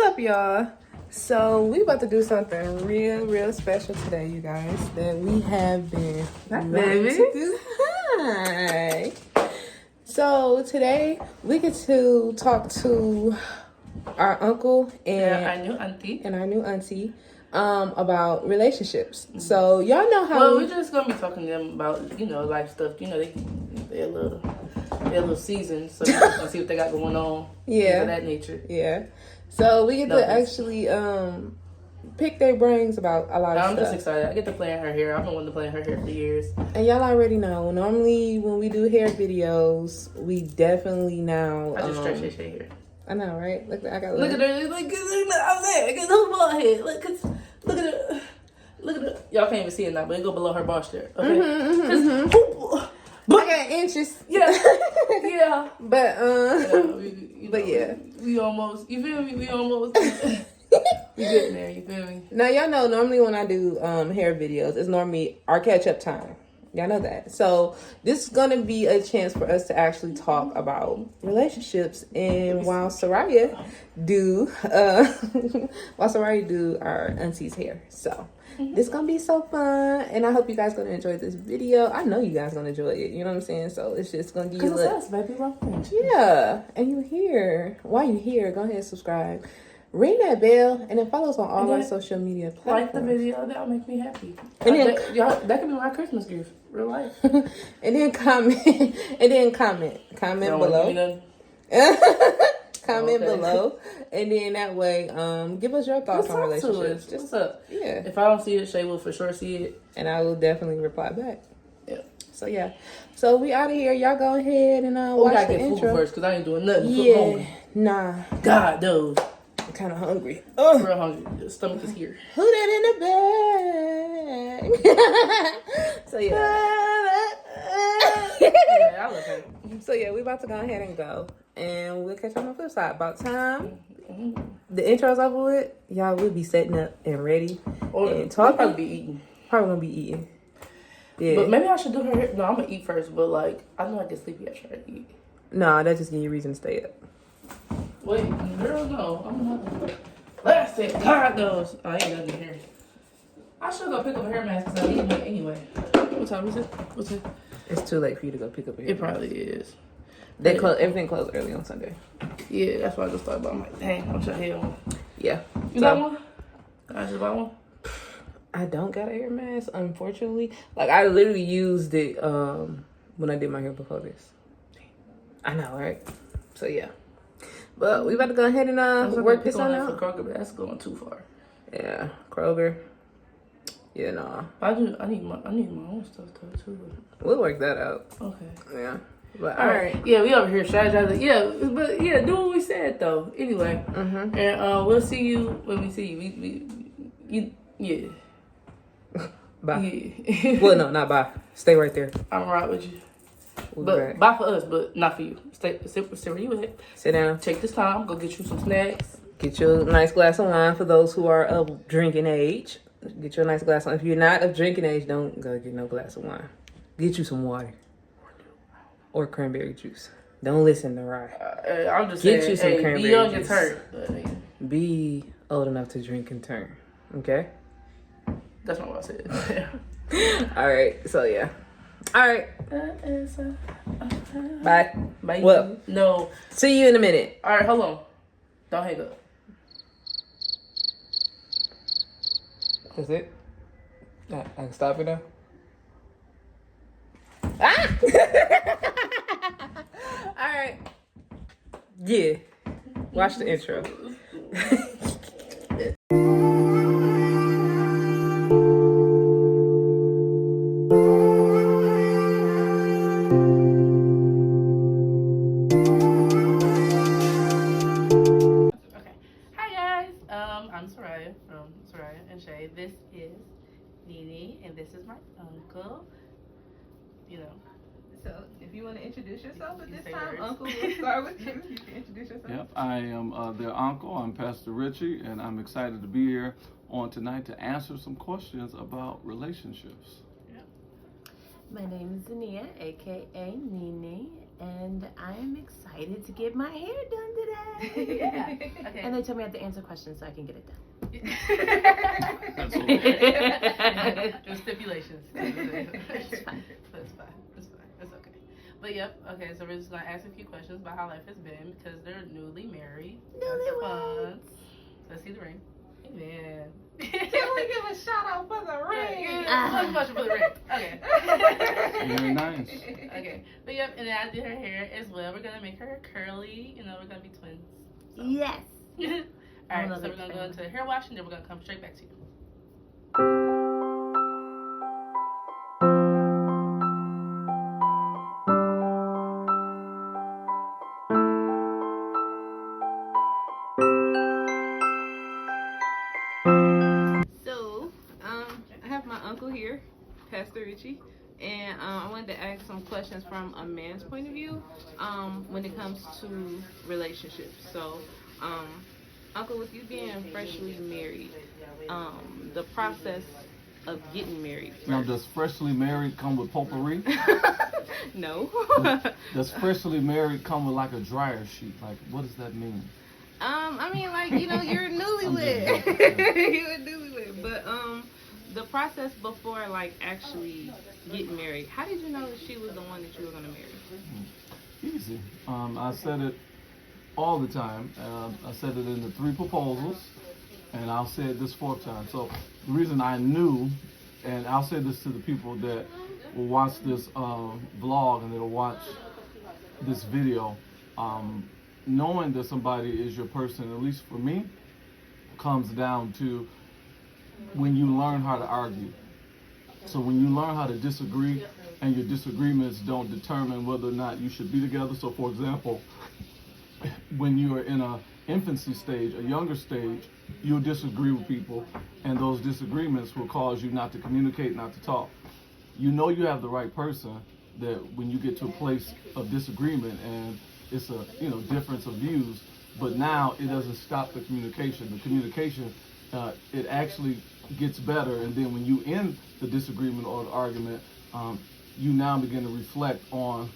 up, y'all? So we about to do something real special today, you guys, that we have been wanting to do. Hi. So today we get to talk to our uncle and our new auntie about relationships. So y'all know how. Well, we're just gonna be talking to them about life stuff. They're a little seasoned, so we're just gonna see what they got going on. Yeah, of that nature. Yeah. So we get to actually pick their brains about a lot of stuff. I'm just excited. I get to play in her hair. I've been wanting to play in her hair for years. And y'all already know. Normally, when we do hair videos, we definitely now. I just stretch Sariahchae here. I know, right? Look, I got. Look at her. Look I'm there. I got no bald head. Look at her. Look at her. Y'all can't even see it now, but it go below her ball strap. Okay. I got inches. Yeah. Yeah. But but yeah. We almost. You feel me? We almost. We getting there. You feel me? Now y'all know. Normally when I do hair videos, it's normally our catch up time. Y'all know that. So this is gonna be a chance for us to actually talk about relationships, and while Sariah do our auntie's hair. So this is gonna be so fun, and I hope you guys gonna enjoy this video. I know you guys gonna enjoy it. You know what I'm saying? So it's just gonna give you a little. It's us, baby. Yeah, and you here. While you here, go ahead and subscribe. Ring that bell and then follow us on all our social media platforms. Like the video, that'll make me happy. And then that could be my Christmas gift, real life. And then comment below. Comment below, and then that way, give us your thoughts on relationships. What's up? Yeah. If I don't see it, Shay will for sure see it, and I will definitely reply back. Yeah. So yeah. So we out of here. Y'all go ahead and watch the intro. Food first, cause I ain't doing nothing. Yeah. Nah. God knows. I'm kind of hungry. Real hungry. The stomach is here. Who that in the bag? So yeah. I love her. So yeah, we about to go ahead and go, and we'll catch you on the flip side. About time the intro's over with, y'all will be setting up and ready and talking. Probably be eating. Probably gonna be eating. Yeah. But maybe I should do her hair. No, I'm gonna eat first. But I know I get sleepy after I eat. No, that just give you a reason to stay up. Wait, girl, no. I'm not. Last thing, God knows. I ain't nothing here. I should go pick up a hair mask because I need one anyway. What time is it? What's it? It's too late for you to go pick up a hair mask. It probably is. They close. Everything closed early on Sunday. Yeah, that's why I just thought about. I'm like, dang, I'm trying to hit one. Yeah. You got one? I just buy one. I don't got a hair mask, unfortunately. I literally used it when I did my hair before this. I know, right? So yeah. But we about to go ahead and work this on out. Kroger, but that's going too far. Yeah, Kroger. Yeah, no. I need my own stuff though too. We'll work that out. Okay. Yeah. But all right. Yeah, we over here strategizing. Yeah, but yeah, do what we said though. Anyway, and we'll see you when we see you. Yeah. Bye. Yeah. Well, no, not bye. Stay right there. I'm right with you. We'll bye for us, but not for you. Stay where you at. Sit down. Take this time. Go get you some snacks. Get you a nice glass of wine for those who are of drinking age. Get you a nice glass of wine. If you're not of drinking age, don't go get no glass of wine. Get you some water. Or cranberry juice. Don't listen to Rye. I'm just saying, you some cranberry be young juice. and turn. Be old enough to drink and turn. Okay? That's not what I said. All right. So, yeah. All right. Bye. Bye. Well, no. See you in a minute. All right, hold on. Don't hang up. That's it? I can stop it now? Ah! All right. Yeah. Watch the intro. I'm Sariah from Sariahchae. This is NiNi, and this is my uncle. So, if you want to introduce yourself at this time, Uncle, we'll start with you. You can introduce yourself. Yep, I am their uncle. I'm Pastor Richie, and I'm excited to be here on tonight to answer some questions about relationships. My name is Zania, aka NiNi, and I'm excited to get my hair done today. Yeah. Okay. And they told me I have to answer questions so I can get it done. That's okay. There's stipulations. It's fine. That's fine. That's fine. That's okay. But yep. Okay. So we're just gonna ask a few questions about how life has been because they're newly married. That's fun. Let's see the ring. Amen. Can we give a shout out for the ring? Yeah. Much for the ring. Okay. Very nice. Okay. But yep. And then I did her hair as well. We're gonna make her curly. You know, we're gonna be twins. So. Yes. All right, so we're going to go into the hair wash, and then we're going to come straight back to you. So, I have my uncle here, Pastor Richie, and I wanted to ask some questions from a man's point of view when it comes to relationships. So, Uncle, with you being freshly married, the process of getting married. Now, does freshly married come with potpourri? No. Does freshly married come with like a dryer sheet? Like, what does that mean? I mean, like, you know, you're newlywed. You're a newlywed. But the process before, like, actually getting married, how did you know that she was the one that you were going to marry? Easy. I said it all the time. I said it in the 3 proposals, and I'll say it this 4th time. So the reason I knew, and I'll say this to the people that will watch this vlog and that'll watch this video, knowing that somebody is your person, at least for me, comes down to when you learn how to argue. So when you learn how to disagree, and your disagreements don't determine whether or not you should be together. So for example, when you are in a infancy stage, a younger stage, you'll disagree with people, and those disagreements will cause you not to communicate, not to talk. You know you have the right person that when you get to a place of disagreement and it's a difference of views, but now it doesn't stop the communication. The communication, it actually gets better, and then when you end the disagreement or the argument, you now begin to reflect on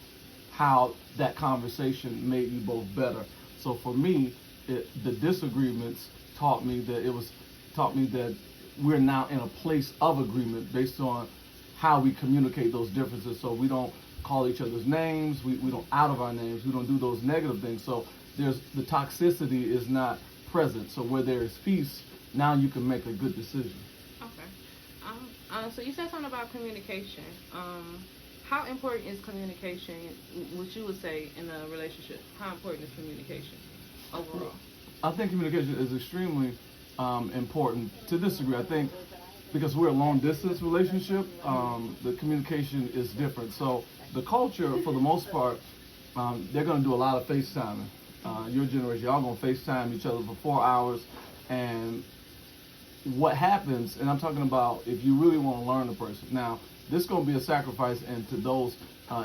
how that conversation made you both better. So for me, the disagreements taught me that we're now in a place of agreement based on how we communicate those differences. So we don't call each other's names, we don't out of our names, we don't do those negative things. So the toxicity is not present. So where there is peace, now you can make a good decision. Okay. So you said something about communication. How important is communication, what you would say, in a relationship? How important is communication overall? I think communication is extremely important. To this degree, I think because we're a long distance relationship, the communication is different. So the culture, for the most part, they're going to do a lot of FaceTiming. Your generation, y'all going to FaceTime each other for 4 hours. And what happens, and I'm talking about if you really want to learn the person. Now, this is going to be a sacrifice, and to those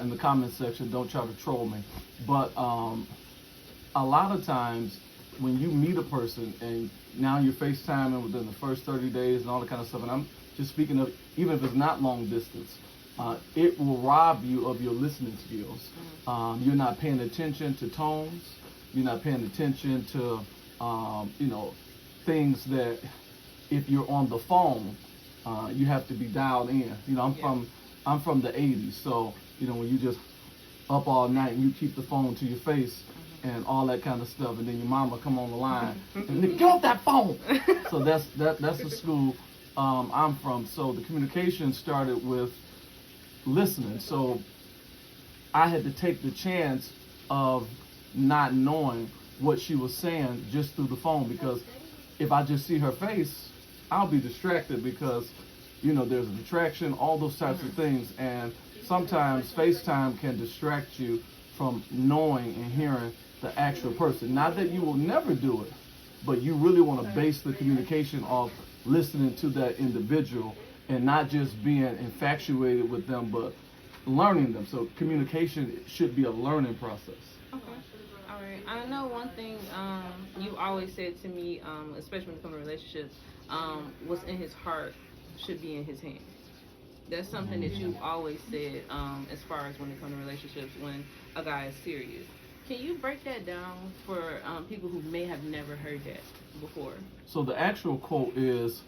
in the comment section, don't try to troll me. But a lot of times when you meet a person and now you're FaceTiming within the first 30 days and all that kind of stuff, and I'm just speaking of, even if it's not long distance, it will rob you of your listening skills. You're not paying attention to tones. You're not paying attention to, things that if you're on the phone, you have to be dialed in. I'm from the 80s, so when you just up all night and you keep the phone to your face and all that kind of stuff, and then your mama come on the line and get off that phone. So that's the school I'm from. So the communication started with listening. So I had to take the chance of not knowing what she was saying just through the phone, because if I just see her face, I'll be distracted because there's a distraction, all those types of things. And sometimes FaceTime can distract you from knowing and hearing the actual person. Not that you will never do it, but you really want to base the communication off listening to that individual and not just being infatuated with them, but learning them. So communication should be a learning process. Okay. All right. I know one thing you always said to me, especially when it comes to relationships, what's in his heart should be in his hand. That's something that you've always said, as far as when it comes to relationships, when a guy is serious. Can you break that down for people who may have never heard that before? So the actual quote is,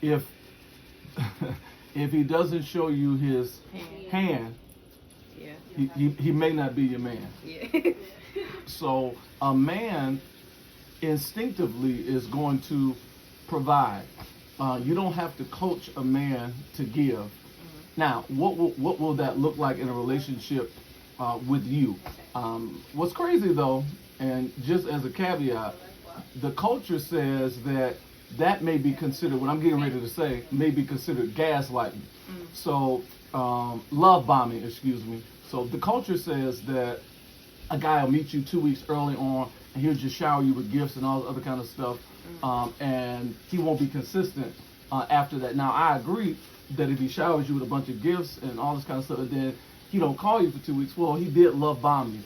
if if he doesn't show you his hand, yeah, he may not be your man. yeah. So a man instinctively is going to provide. You don't have to coach a man to give. Now, what will that look like in a relationship with you? What's crazy though, and just as a caveat, the culture says that may be considered, what I'm getting ready to say, may be considered gaslighting. So, love bombing, excuse me. So the culture says that a guy will meet you 2 weeks early on, and he'll just shower you with gifts and all this other kind of stuff, and he won't be consistent after that. Now, I agree that if he showers you with a bunch of gifts and all this kind of stuff, and then he don't call you for 2 weeks, well, he did love bomb you.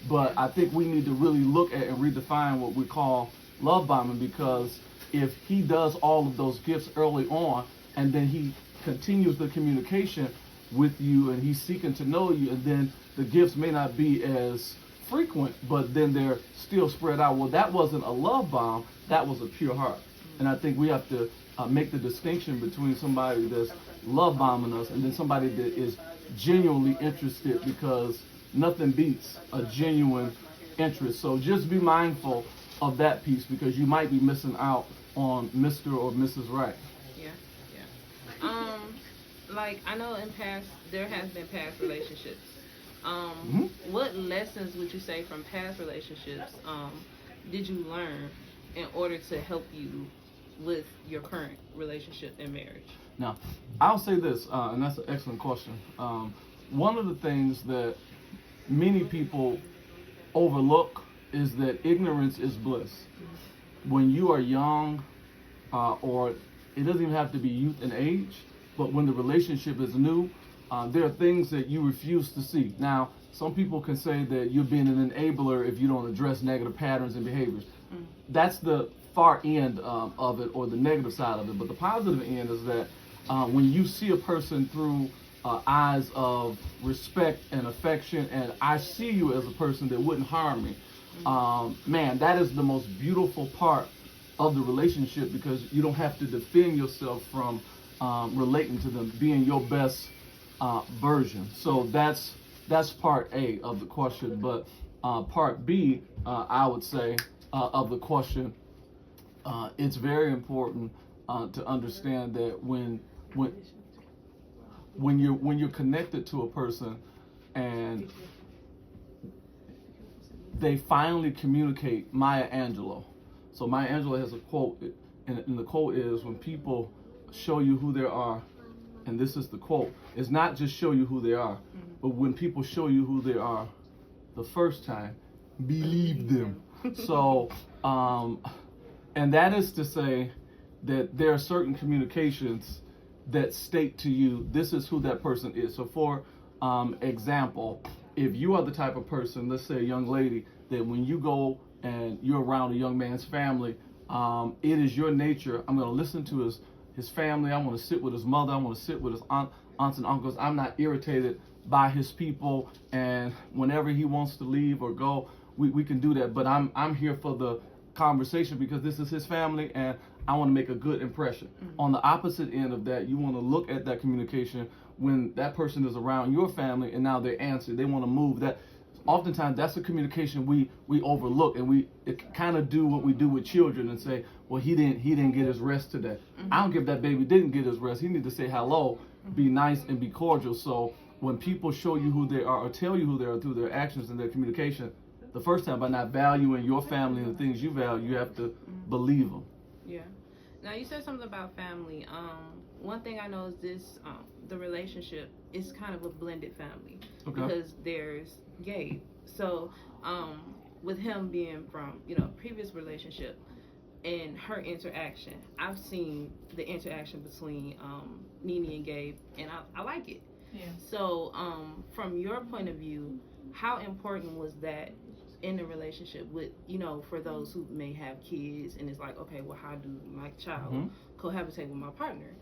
But I think we need to really look at and redefine what we call love bombing, because if he does all of those gifts early on, and then he continues the communication with you, and he's seeking to know you, and then the gifts may not be as frequent, but then they're still spread out. Well, that wasn't a love bomb, that was a pure heart. And I think we have to make the distinction between somebody that's love bombing us and then somebody that is genuinely interested, because nothing beats a genuine interest. So just be mindful of that piece, because you might be missing out on Mr. or Mrs. Right. Yeah. Like, I know there has been past relationships. What lessons would you say from past relationships did you learn in order to help you with your current relationship and marriage? Now, I'll say this, and that's an excellent question. One of the things that many people overlook is that ignorance is bliss. When you are young, or it doesn't even have to be youth and age, but when the relationship is new, there are things that you refuse to see. Now, some people can say that you're being an enabler if you don't address negative patterns and behaviors. That's the far end of it, or the negative side of it. But the positive end is that when you see a person through eyes of respect and affection, and I see you as a person that wouldn't harm me, man, that is the most beautiful part of the relationship, because you don't have to defend yourself from relating to them, being your best version. So that's part A of the question. But part B, I would say, of the question, it's very important to understand that when you're connected to a person and they finally communicate Maya Angelou. So Maya Angelou has a quote, and the quote is, when people show you who they are, and this is the quote, it's not just show you who they are, but when people show you who they are the first time, believe them. So, and that is to say that there are certain communications that state to you, this is who that person is. So for example, if you are the type of person, let's say a young lady, that when you go and you're around a young man's family, it is your nature, I'm going to listen to his family, I want to sit with his mother, I want to sit with his aunts and uncles, I'm not irritated by his people, and whenever he wants to leave or go, we can do that, but I'm here for the conversation because this is his family and I want to make a good impression. On the opposite end of that, you want to look at that communication when that person is around your family and now they answer, they want to move. That oftentimes that's a communication we overlook, and we kind of do what we do with children and say, well, he didn't get his rest today. I don't care if that baby didn't get his rest. He needs to say hello, be nice, and be cordial. So when people show you who they are or tell you who they are through their actions and their communication, the first time, by not valuing your family and the things you value, you have to believe them. Yeah. Now, you said something about family. One thing I know is this, the relationship is kind of a blended family. Okay. Because there's Gabe. So, with him being from, previous relationship and her interaction, I've seen the interaction between NiNi and Gabe, and I like it. Yeah. So, from your point of view, how important was that in the relationship with, for those who may have kids and it's like, okay, well, how do my child cohabitate with my partner?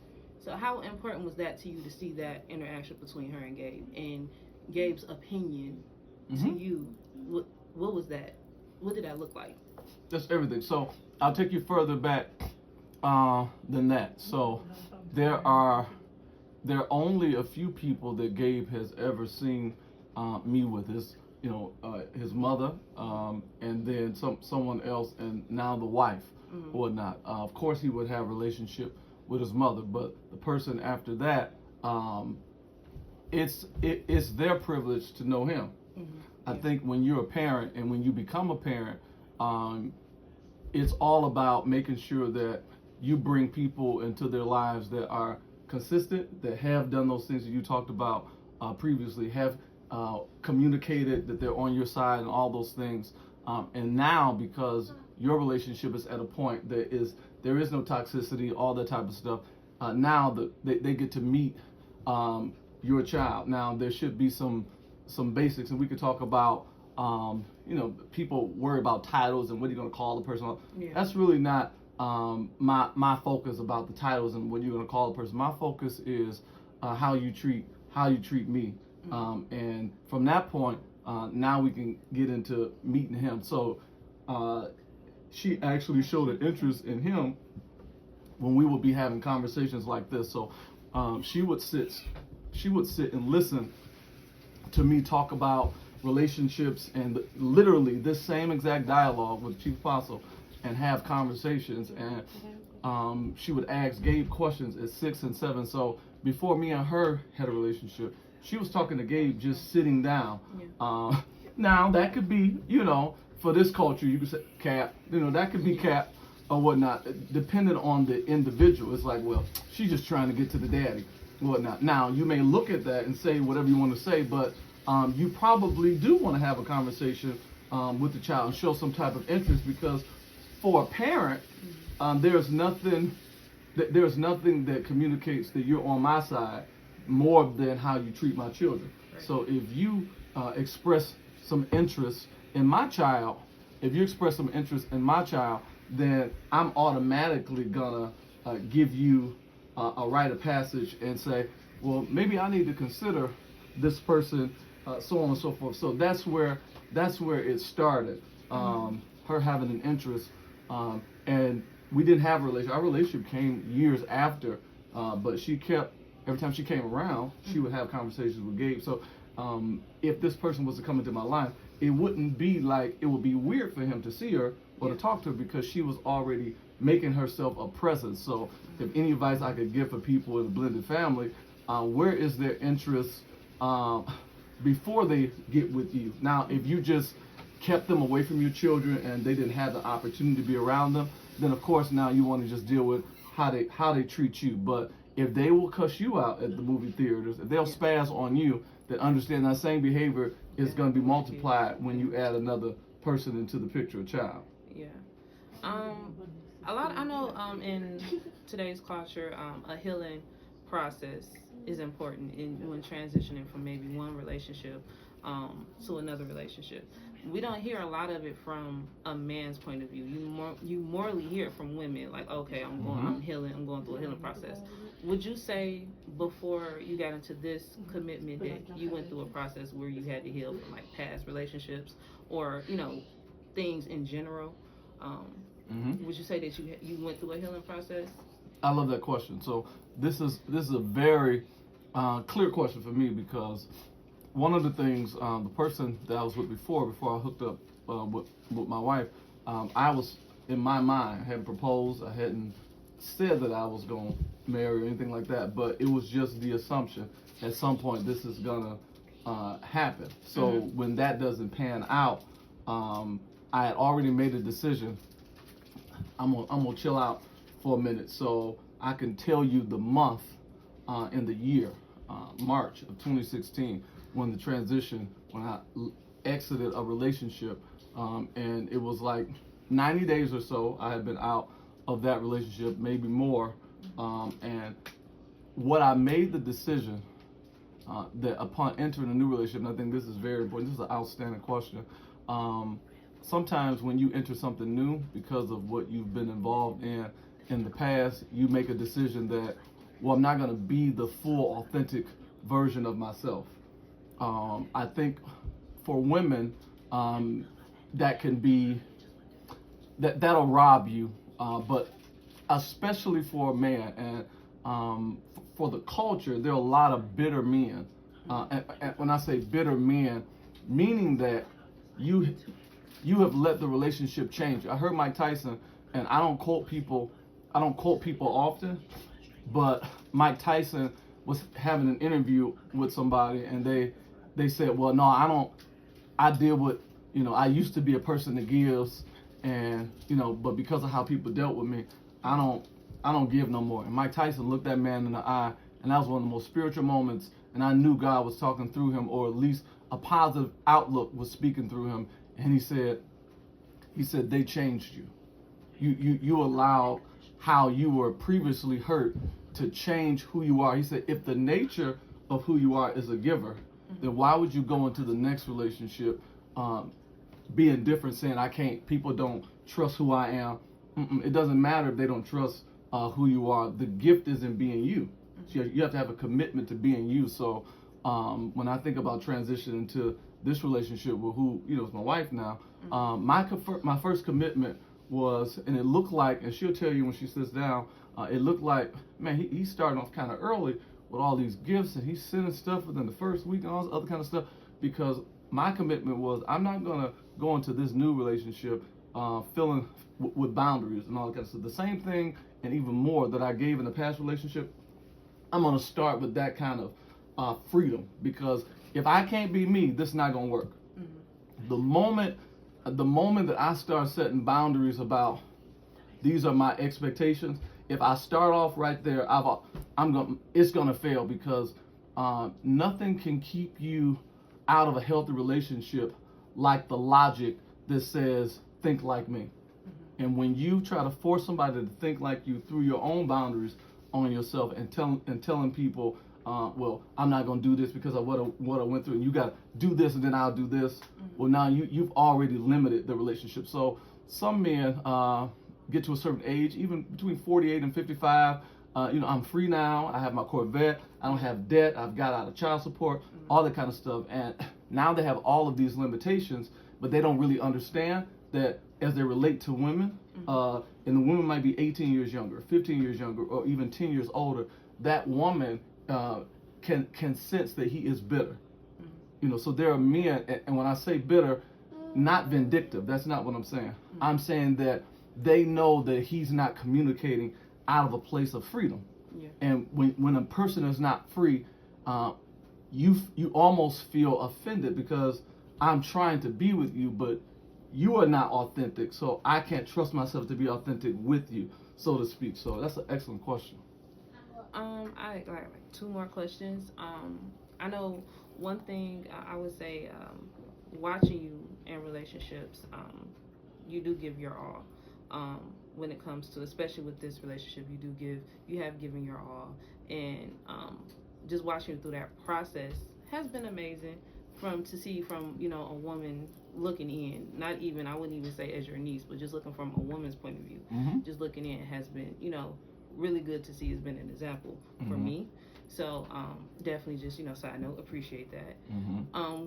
So how important was that to you to see that interaction between her and Gabe, and Gabe's opinion to you? What was that? What did that look like? That's everything. So I'll take you further back than that. So there are only a few people that Gabe has ever seen me with. His mother, and then someone else, and now the wife or whatnot. Of course, he would have a relationship with his mother, but the person after that, it's their privilege to know him. I think when you're a parent and when you become a parent, it's all about making sure that you bring people into their lives that are consistent, that have done those things that you talked about previously, have communicated that they're on your side and all those things. And now, because your relationship is at a point that there is no toxicity, all that type of stuff, now they get to meet your child. Now, there should be some basics, and we could talk about, people worry about titles and what you're going to call the person. Yeah. That's really not my focus about the titles and what you're going to call the person. My focus is how you treat me. And from that point, now we can get into meeting him. So she actually showed an interest in him when we would be having conversations like this. So she would sit and listen to me talk about relationships and literally this same exact dialogue with Chief Apostle, and have conversations. And she would ask Gabe questions at 6 and 7. So before me and her had a relationship, she was talking to Gabe just sitting down. Yeah. Now that could be, for this culture, you could say cap, that could be cap or whatnot, depending on the individual. It's like, well, she's just trying to get to the daddy, whatnot. Now, you may look at that and say whatever you want to say, but you probably do want to have a conversation with the child and show some type of interest, because for a parent, there's nothing that communicates that you're on my side more than how you treat my children. Right. So if you express some interest in my child, then I'm automatically gonna give you a rite of passage and say, well, maybe I need to consider this person, so on and so forth. So that's where it started. Her having an interest, and we didn't have a relationship. Our relationship came years after, but she kept. Every time she came around, she would have conversations with Gabe. So if this person was to come into my life, it wouldn't be like, it would be weird for him to see her or to talk to her, because she was already making herself a presence. So if any advice I could give for people in a blended family, where is their interest before they get with you? Now, if you just kept them away from your children and they didn't have the opportunity to be around them, then of course now you want to just deal with how they treat you. But if they will cuss you out at the movie theaters, if they'll spaz on you, then understand that same behavior is going to be multiplied when you add another person into the picture, a child. Yeah. I know in today's culture, a healing process is important when transitioning from maybe one relationship to another relationship. We don't hear a lot of it from a man's point of view. You morally hear it from women, like, okay, I'm healing, I'm going through a healing process. Would you say before you got into this commitment that you went through a process where you had to heal from like past relationships or things in general? Would you say that you went through a healing process? I love that question. So this is a very clear question for me, because one of the things, the person that I was with before I hooked up with my wife, I was, in my mind, I hadn't proposed, I hadn't said that I was going to marry or anything like that, but it was just the assumption at some point this is going to happen. So when that doesn't pan out, I had already made a decision. I'm gonna chill out for a minute, so I can tell you the month and the year, March of 2016, when the transition, when I exited a relationship, and it was like 90 days or so I had been out of that relationship, maybe more, and what I made the decision that upon entering a new relationship, and I think this is very important, this is an outstanding question. Sometimes when you enter something new, because of what you've been involved in the past, you make a decision that well, I'm not going to be the full, authentic version of myself. I think for women, that can be, that'll rob you, but especially for a man, and for the culture, there are a lot of bitter men. And when I say bitter men, meaning that you have let the relationship change. I heard Mike Tyson, and I don't quote people often, but Mike Tyson was having an interview with somebody, and they said, well, no, I deal with, I used to be a person that gives, and, but because of how people dealt with me, I don't give no more. And Mike Tyson looked that man in the eye, and that was one of the most spiritual moments, and I knew God was talking through him, or at least a positive outlook was speaking through him. And he said, they changed you. You allowed how you were previously hurt to change who you are. He said, if the nature of who you are is a giver, then why would you go into the next relationship being different, saying, people don't trust who I am. It doesn't matter if they don't trust who you are. The gift is in being you. So you have to have a commitment to being you. So when I think about transitioning to this relationship with who, is my wife now, my first commitment was, and it looked like, and she'll tell you when she sits down, it looked like, man, he's starting off kind of early with all these gifts, and he's sending stuff within the first week and all this other kind of stuff, because my commitment was, I'm not going to go into this new relationship filling with boundaries and all that kind of stuff. The same thing and even more that I gave in the past relationship, I'm going to start with that kind of freedom, because if I can't be me, this is not going to work. The moment that I start setting boundaries about these are my expectations, if I start off right there, it's going to fail, because nothing can keep you out of a healthy relationship like the logic that says, think like me. And when you try to force somebody to think like you through your own boundaries on yourself, and telling people, well, I'm not going to do this because of what I went through, and you got to do this and then I'll do this. Well, now you've already limited the relationship. So some men get to a certain age, even between 48 and 55, I'm free now. I have my Corvette. I don't have debt. I've got out of child support, all that kind of stuff. And now they have all of these limitations, but they don't really understand that as they relate to women, and the woman might be 18 years younger, 15 years younger, or even 10 years older, that woman can sense that he is bitter. So there are men, and when I say bitter, not vindictive, that's not what I'm saying. I'm saying that they know that he's not communicating out of a place of freedom. Yeah. And when a person is not free, you almost feel offended, because I'm trying to be with you, but you are not authentic, so I can't trust myself to be authentic with you, so to speak. So that's an excellent question. I like 2 more questions. I know one thing I would say, watching you in relationships, you do give your all. When it comes to, especially with this relationship, you have given your all, and just watching you through that process has been amazing. To see from a woman looking in, not even, I wouldn't even say as your niece, but just looking from a woman's point of view, just looking in has been really good to see. It's been an example for me. So definitely just side note, appreciate that.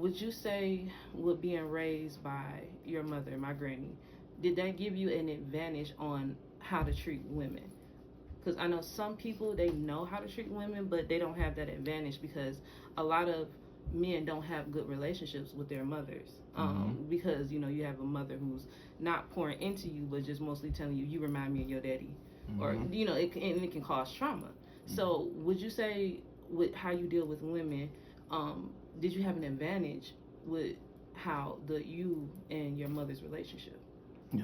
Would you say with being raised by your mother, my granny, did that give you an advantage on how to treat women? Because I know some people, they know how to treat women, but they don't have that advantage, because a lot of men don't have good relationships with their mothers, because you have a mother who's not pouring into you, but just mostly telling you remind me of your daddy, or it can cause trauma. So would you say with how you deal with women, did you have an advantage with how you and your mother's relationship? Yeah,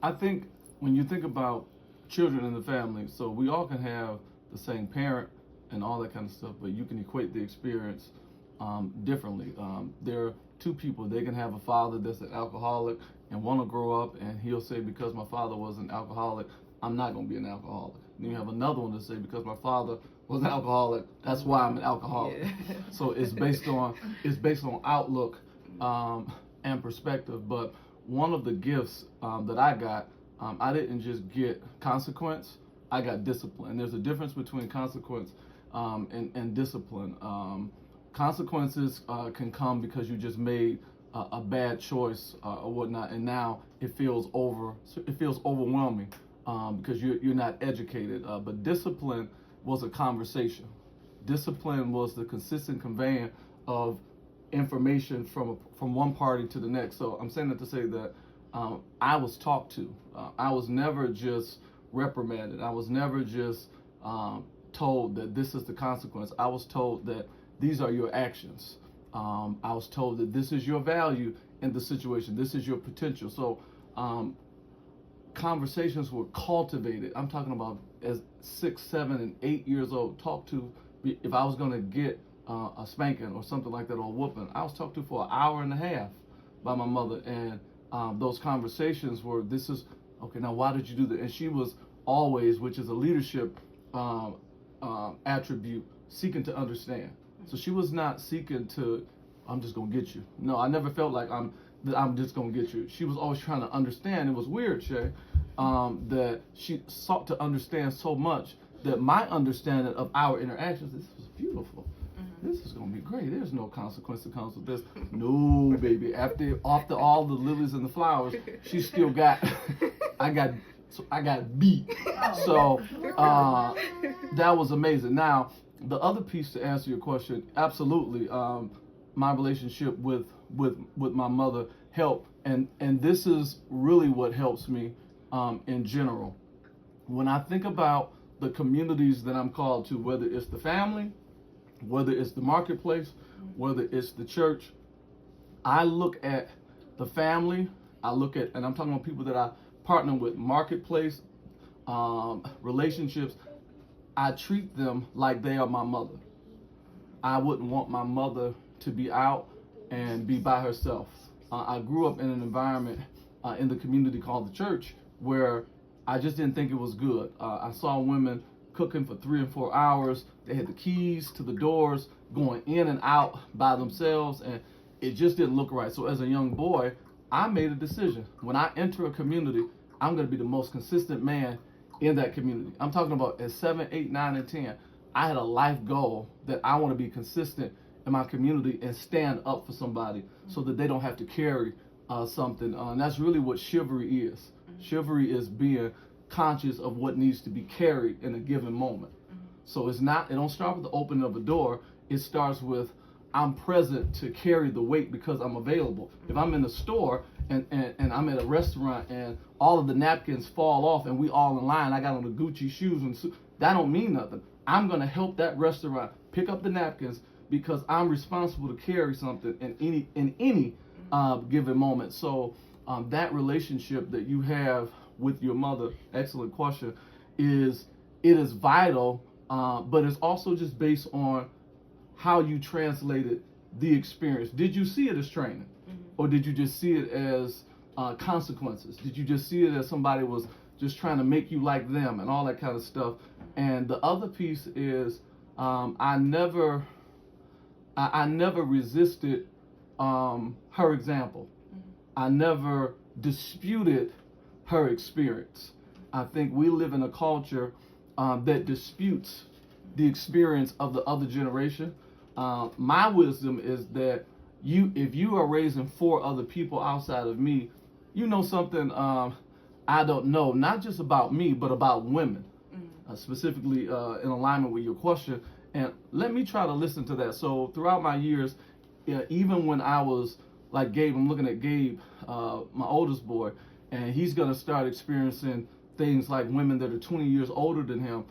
I think when you think about children in the family, so we all can have the same parent and all that kind of stuff, but you can equate the experience differently. There are 2 people. They can have a father that's an alcoholic and want to grow up, and he'll say, because my father was an alcoholic, I'm not going to be an alcoholic. Then you have another one to say, because my father was an alcoholic, that's why I'm an alcoholic. Yeah. So it's based on outlook and perspective. But one of the gifts that I got, I didn't just get consequence, I got discipline. There's a difference between consequence and discipline. Consequences can come because you just made a bad choice or whatnot, and now it feels overwhelming because you're not educated. But discipline was a conversation. Discipline was the consistent conveying of information from one party to the next. So I'm saying that to say that I was talked to. I was never just reprimanded. I was never just told that this is the consequence. I was told that these are your actions. I was told that this is your value in the situation. This is your potential. So conversations were cultivated. I'm talking about as 6, 7, and 8 years old. Talked to, if I was going to get a spanking or something like that, or a whooping, I was talked to for an hour and a half by my mother. And those conversations were, this is, okay, now why did you do that? And she was always, which is a leadership attribute, seeking to understand. So she was not seeking to, I'm just gonna get you. No, I never felt like I'm just gonna get you. She was always trying to understand. It was weird, Shay, that she sought to understand so much that my understanding of our interactions, this was beautiful. This is gonna be great. There's no consequence that comes with this. No, baby. After all the lilies and the flowers, she still got. I got beat. So that was amazing. Now, the other piece to answer your question, absolutely, my relationship with my mother helped, and this is really what helps me in general. When I think about the communities that I'm called to, whether it's the family, whether it's the marketplace, whether it's the church, I look at the family, and I'm talking about people that I partner with, marketplace, relationships, I treat them like they are my mother. I wouldn't want my mother to be out and be by herself. I grew up in an environment in the community called the church where I just didn't think it was good. I saw women cooking for 3 and 4 hours. They had the keys to the doors, going in and out by themselves, and it just didn't look right. So as a young boy, I made a decision. When I enter a community, I'm going to be the most consistent man in that community. I'm talking about at 7, 8, 9, and 10. I had a life goal that I want to be consistent in my community and stand up for somebody so that they don't have to carry something. And that's really what chivalry is. Chivalry is being conscious of what needs to be carried in a given moment. So it don't start with the opening of a door. It starts with, I'm present to carry the weight because I'm available. If I'm in a store and I'm at a restaurant and all of the napkins fall off and we all in line, I got on the Gucci shoes and that don't mean nothing. I'm going to help that restaurant pick up the napkins because I'm responsible to carry something in any given moment. So that relationship that you have with your mother, excellent question, is vital, but it's also just based on how you translated the experience. Did you see it as training? Or did you just see it as consequences? Did you just see it as somebody was just trying to make you like them and all that kind of stuff? And the other piece is I never resisted her example. I never disputed her experience. I think we live in a culture that disputes the experience of the other generation. My wisdom is that if you are raising 4 other people outside of me, you know something I don't know, not just about me, but about women, specifically in alignment with your question. And let me try to listen to that. So throughout my years, even when I was like Gabe, I'm looking at Gabe, my oldest boy, and he's going to start experiencing things like women that are 20 years older than him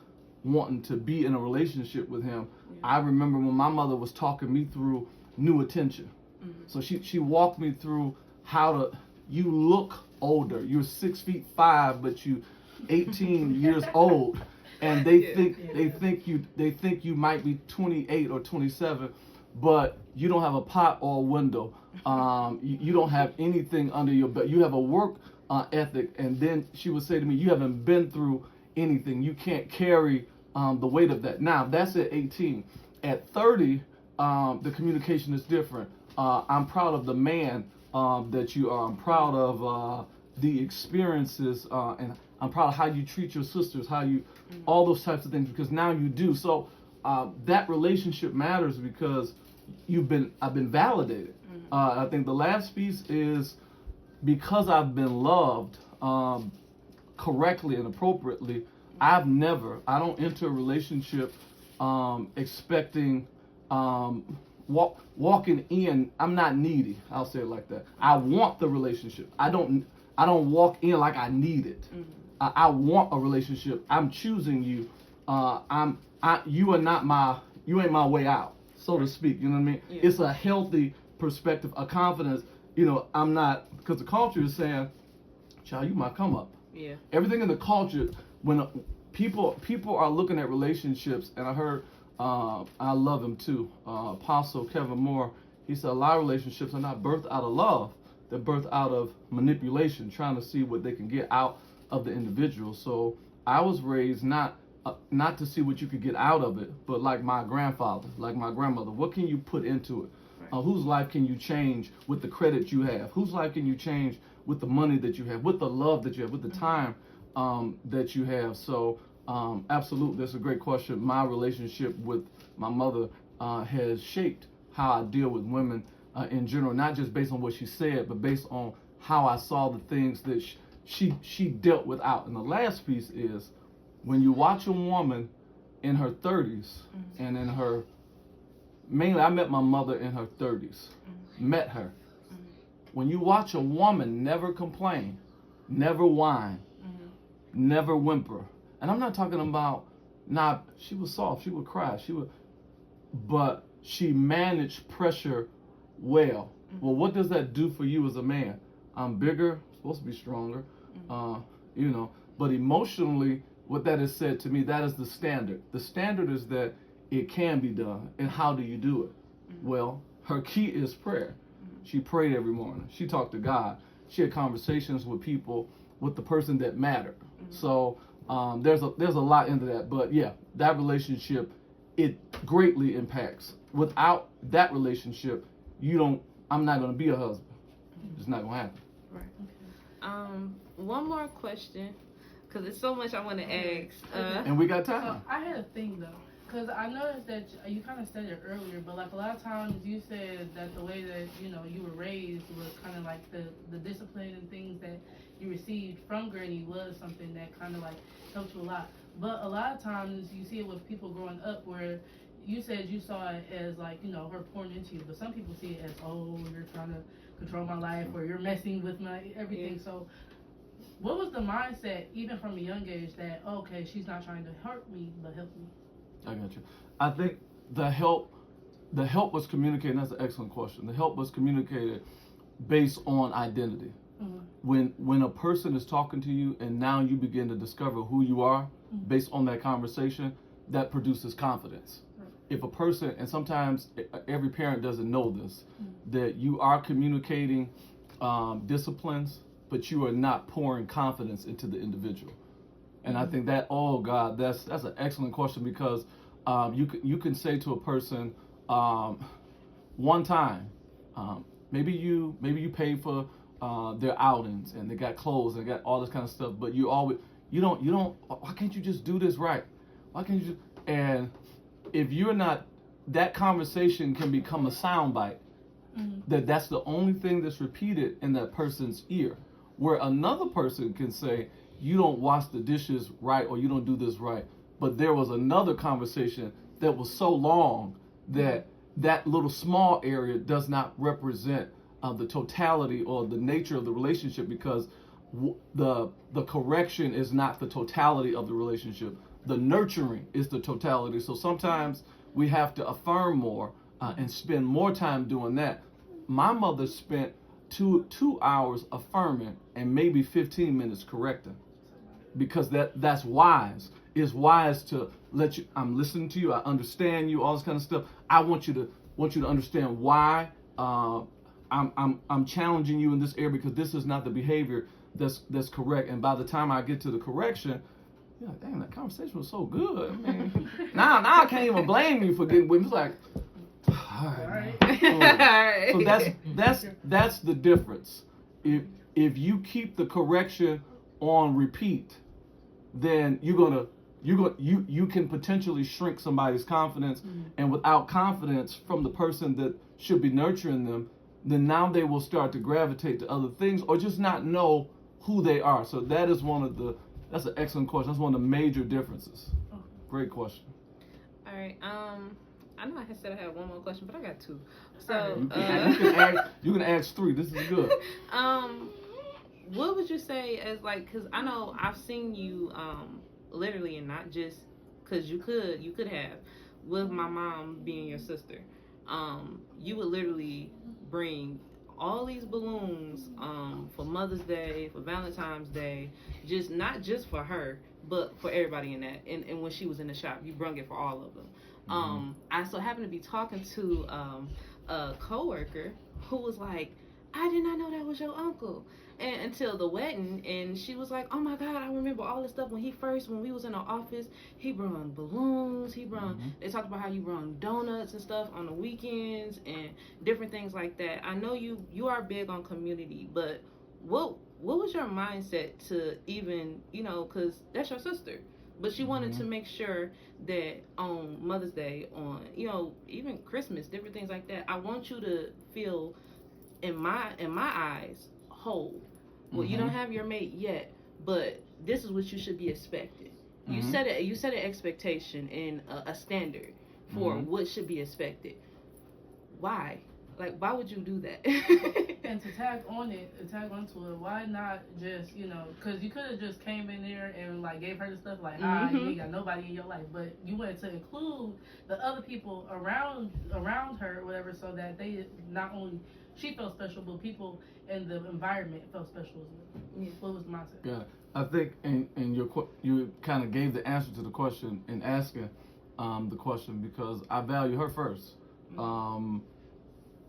wanting to be in a relationship with him. I remember when my mother was talking me through new attention. So she walked me through you look older. You're 6'5", but you 18 years old, and they think you might be 28 or 27, but you don't have a pot or a window. You don't have anything under your belt. You have a work ethic, and then she would say to me, you haven't been through anything. You can't carry the weight of that. Now, that's at 18. At 30, the communication is different. I'm proud of the man that you are. I'm proud of the experiences and I'm proud of how you treat your sisters, how you, all those types of things, because now you do. So that relationship matters because I've been validated. I think the last piece is because I've been loved correctly and appropriately. I don't enter a relationship expecting walking in. I'm not needy. I'll say it like that. I want the relationship. I don't walk in like I need it. I want a relationship. I'm choosing you. You ain't my way out, so to speak. You know what I mean? Yeah. It's a healthy perspective, a confidence. I'm not, because the culture is saying, child, you might come up. Yeah. Everything in the culture, when people are looking at relationships, and I heard, I love him too, Apostle Kevin Moore, he said a lot of relationships are not birthed out of love, they're birthed out of manipulation, trying to see what they can get out of the individual. So I was raised not to see what you could get out of it, but like my grandfather, like my grandmother, what can you put into it? Whose life can you change with the credit you have? Whose life can you change with the money that you have, with the love that you have, with the time that you have? So absolutely, that's a great question. My relationship with my mother has shaped how I deal with women in general, not just based on what she said, but based on how I saw the things that she dealt with out. And the last piece is, when you watch a woman in her 30s and in her, mainly I met my mother in her 30s, met her. When you watch a woman never complain, never whine, never whimper, and I'm not talking about, she was soft, she would cry, but she managed pressure well. Well, what does that do for you as a man? I'm bigger, supposed to be stronger, but emotionally, what that has said to me, that is the standard. The standard is that it can be done. And how do you do it? Well, her key is prayer. She prayed every morning. She talked to God. She had conversations with people, with the person that mattered. So there's a lot into that. But yeah, that relationship, it greatly impacts. Without that relationship, I'm not going to be a husband. It's not going to happen. Right. One more question, because there's so much I want to ask. And we got time. I had a thing, though. Because I noticed that you kind of said it earlier, but like a lot of times you said that the way that, you were raised was kind of like the discipline and things that you received from Granny was something that kind of like helped you a lot. But a lot of times you see it with people growing up where you said you saw it as like, her pouring into you, but some people see it as, oh, you're trying to control my life or you're messing with my everything. Yeah. So what was the mindset, even from a young age, that, okay, she's not trying to hurt me, but help me? I got you. I think the help was communicated. That's an excellent question. The help was communicated based on identity. When a person is talking to you and now you begin to discover who you are based on that conversation, that produces confidence. If a person, and sometimes every parent doesn't know this, that you are communicating disciplines, but you are not pouring confidence into the individual. And I think that, oh God, that's an excellent question, because you can say to a person one time, maybe you pay for their outings and they got clothes and they got all this kind of stuff, but you don't. Why can't you just do this right? Why can't you? And if you're not, that conversation can become a soundbite. That's the only thing that's repeated in that person's ear, where another person can say, you don't wash the dishes right, or you don't do this right. But there was another conversation that was so long that little small area does not represent the totality or the nature of the relationship, because the correction is not the totality of the relationship. The nurturing is the totality. So sometimes we have to affirm more and spend more time doing that. My mother spent two hours affirming and maybe 15 minutes correcting. Because that's wise. It's wise to let you. I'm listening to you. I understand you. All this kind of stuff. I want you to understand why I'm challenging you in this area, because this is not the behavior that's correct. And by the time I get to the correction, yeah, dang, that conversation was so good. I mean, now I can't even blame you for getting with me. It's like, all right. So that's the difference. If you keep the correction on repeat, then you can potentially shrink somebody's confidence, and without confidence from the person that should be nurturing them, then now they will start to gravitate to other things or just not know who they are. So that is that's an excellent question. That's one of the major differences. Great question. All right. I know I said I had one more question, but I got two. So you can ask three. This is good. What would you say as like? Because I know I've seen you literally, and not just because you could have with my mom being your sister. You would literally bring all these balloons for Mother's Day, for Valentine's Day, not just for her, but for everybody in that. And when she was in the shop, you brung it for all of them. I so happened to be talking to a coworker who was like, I did not know that was your uncle. And until the wedding, and she was like, oh my God, I remember all this stuff when we was in the office, he brung balloons, they talked about how you brung donuts and stuff on the weekends and different things like that. I know you are big on community, but what was your mindset to even, because that's your sister, but she wanted to make sure that on Mother's Day, on, even Christmas, different things like that, I want you to feel, in my eyes, whole. Well, you don't have your mate yet, but this is what you should be expected. You set an expectation and a standard for what should be expected. Why? Like, why would you do that? And to tag onto it, why not just, because you could have just came in there and, like, gave her the stuff, like, you ain't got nobody in your life. But you wanted to include the other people around her or whatever, so that they not only she felt special, but people in the environment felt special as well. Yeah. What was the mindset? Yeah, I think, and you kind of gave the answer to the question in asking the question, because I value her first.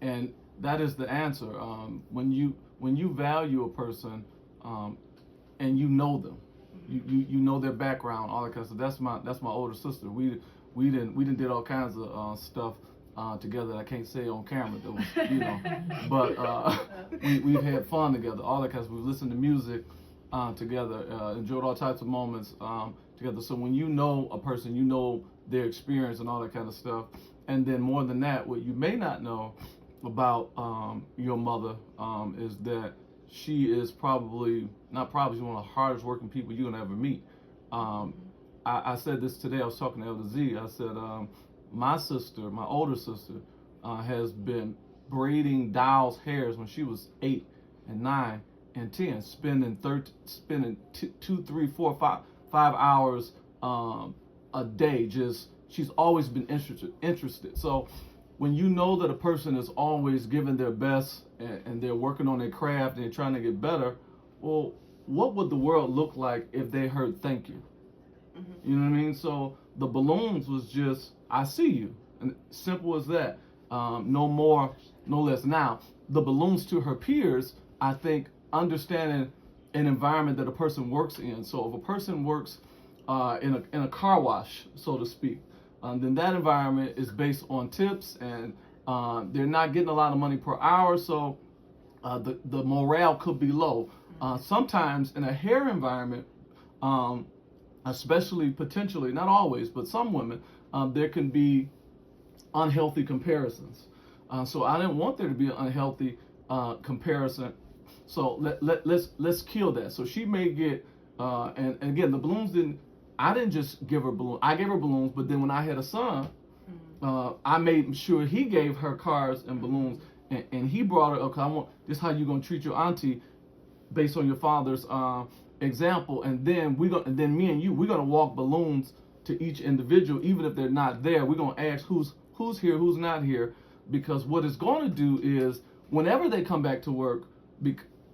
And that is the answer. When you value a person, and you know them, you know their background, all that kind of stuff. That's my older sister. We did all kinds of stuff together that I can't say on camera. That was, but we've had fun together, all that kind of stuff. We've listened to music together, enjoyed all types of moments together. So when you know a person, you know their experience and all that kind of stuff. And then more than that, what you may not know about your mother is that she is she's one of the hardest working people you're gonna ever meet. I said this today. I was talking to Elder Z. I said my older sister has been braiding Dial's hairs when she was 8 and 9 and 10, spending 2, 3, 4, 5 hours a day. She's always been interested. So when you know that a person is always giving their best and they're working on their craft and they're trying to get better, well, what would the world look like if they heard thank you? You know what I mean? So the balloons was just, I see you. And simple as that. No more, no less. Now, the balloons to her peers, I think, understanding an environment that a person works in. So if a person works in a car wash, so to speak, then that environment is based on tips, and they're not getting a lot of money per hour, so the morale could be low. Sometimes in a hair environment, especially potentially, not always, but some women, there can be unhealthy comparisons. So I didn't want there to be an unhealthy comparison. So let's kill that. So she may get, and again, the balloons I didn't just give her balloons. I gave her balloons, but then when I had a son, I made sure he gave her cars and balloons, and he brought her, okay, this is how you're gonna treat your auntie based on your father's example, and then me and you, we're gonna walk balloons to each individual, even if they're not there. We're gonna ask who's here, who's not here, because what it's gonna do is whenever they come back to work,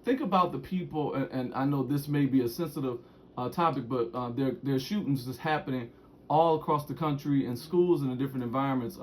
think about the people, and I know this may be a sensitive topic, but there are shootings that's happening all across the country in schools and in different environments.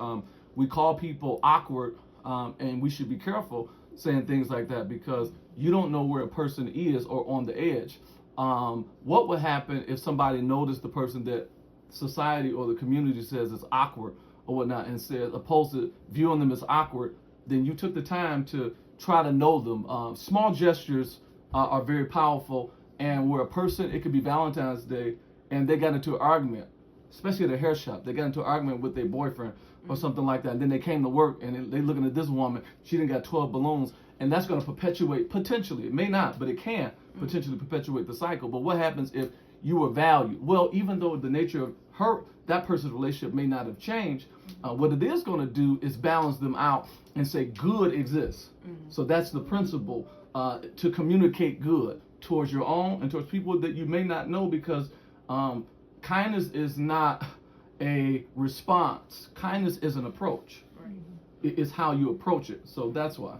We call people awkward, and we should be careful saying things like that, because you don't know where a person is or on the edge. What would happen if somebody noticed the person that society or the community says is awkward or whatnot, and says, opposed to viewing them as awkward, then you took the time to try to know them. Small gestures are very powerful. And where a person, it could be Valentine's Day, and they got into an argument, especially at a hair shop. They got into an argument with their boyfriend or something like that. And then they came to work and they looking at this woman. She didn't got 12 balloons. And that's going to perpetuate, potentially, it may not, but it can potentially perpetuate the cycle. But what happens if you were valued? Well, even though the nature of that person's relationship may not have changed, what it is going to do is balance them out and say good exists. So that's the principle, to communicate good towards your own and towards people that you may not know, because kindness is not a response. Kindness is an approach. Right. It's how you approach it. So that's why.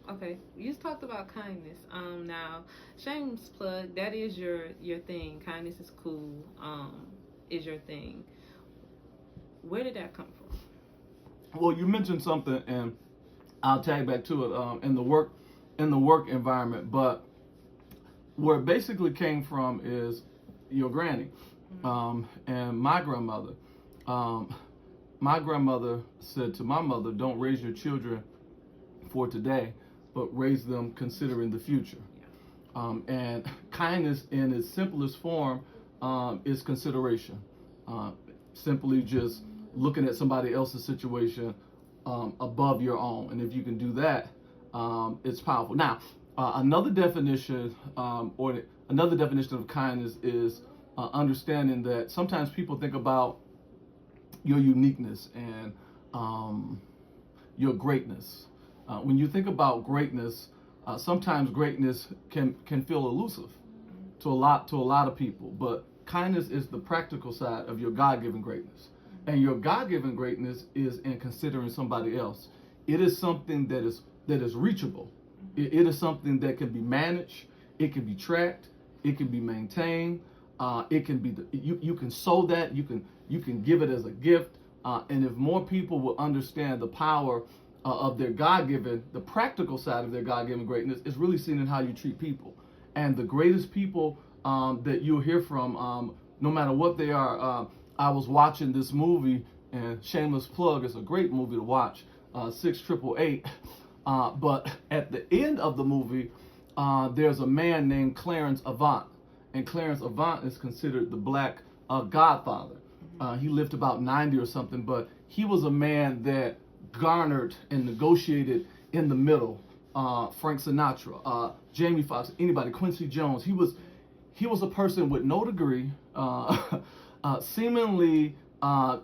Okay, you just talked about kindness. Now, shameless plug, that is your thing. Kindness is cool. Is your thing. Where did that come from? Well, you mentioned something, and I'll tag back to it in the work environment. But where it basically came from is your granny, and my grandmother. My grandmother said to my mother, "Don't raise your children for today, but raise them considering the future." And kindness in its simplest form is consideration. Simply just looking at somebody else's situation above your own. And if you can do that, it's powerful. Now, another definition of kindness is understanding that sometimes people think about your uniqueness and your greatness. When you think about greatness, sometimes greatness can feel elusive to a lot of people. But kindness is the practical side of your God-given greatness, and your God-given greatness is in considering somebody else. It is something that is reachable. It is something that can be managed. It can be tracked. It can be maintained. It can be you can sow that. You can give it as a gift. And if more people will understand the power of their God-given, the practical side of their God-given greatness is really seen in how you treat people. And the greatest people that you'll hear from, no matter what they are. I was watching this movie, and shameless plug, it's a great movie to watch, 688. But at the end of the movie, there's a man named Clarence Avant. And Clarence Avant is considered the black godfather. He lived about 90 or something, but he was a man that garnered and negotiated in the middle. Frank Sinatra, Jamie Foxx, anybody, Quincy Jones. He was a person with no degree, seemingly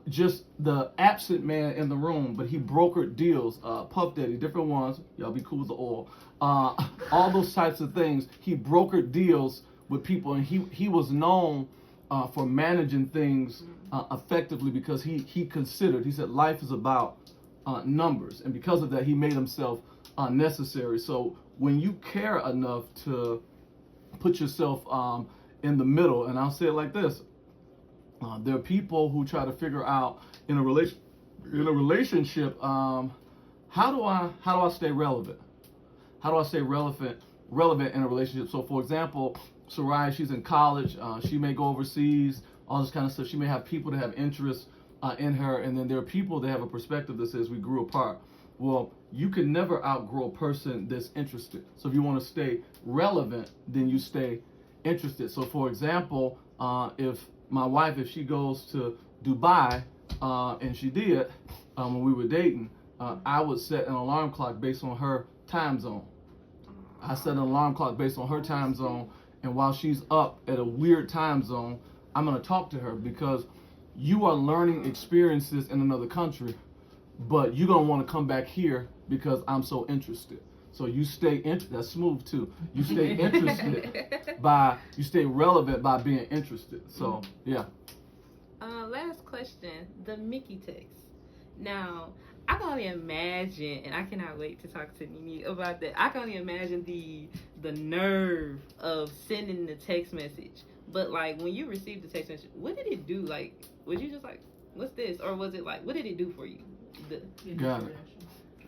just the absent man in the room, but he brokered deals, Puff Daddy, different ones, y'all be cool with the oil, all those types of things. He brokered deals with people, and he was known for managing things effectively, because he said life is about numbers, and because of that he made himself necessary. So when you care enough to put yourself in the middle, and I'll say it like this, there are people who try to figure out in a relationship, how do I stay relevant? How do I stay relevant in a relationship? So for example, Sariahchae, she's in college, she may go overseas, all this kind of stuff. She may have people that have interest in her, and then there are people that have a perspective that says we grew apart. Well, you can never outgrow a person that's interested. So if you want to stay relevant, then you stay interested. So for example, if my wife, if she goes to Dubai, and she did, when we were dating, I would set an alarm clock based on her time zone. I set an alarm clock based on her time zone, and while she's up at a weird time zone, I'm going to talk to her, because you are learning experiences in another country, but you're going to want to come back here because I'm so interested. So you stay interested. That's smooth too. You stay interested you stay relevant by being interested. So, yeah. Last question, the Mickey text. Now, I can only imagine, and I cannot wait to talk to NiNi about that. I can only imagine the nerve of sending the text message. But like, when you received the text message, what did it do? Like, was you just like, what's this? Or was it like, what did it do for you? Got it.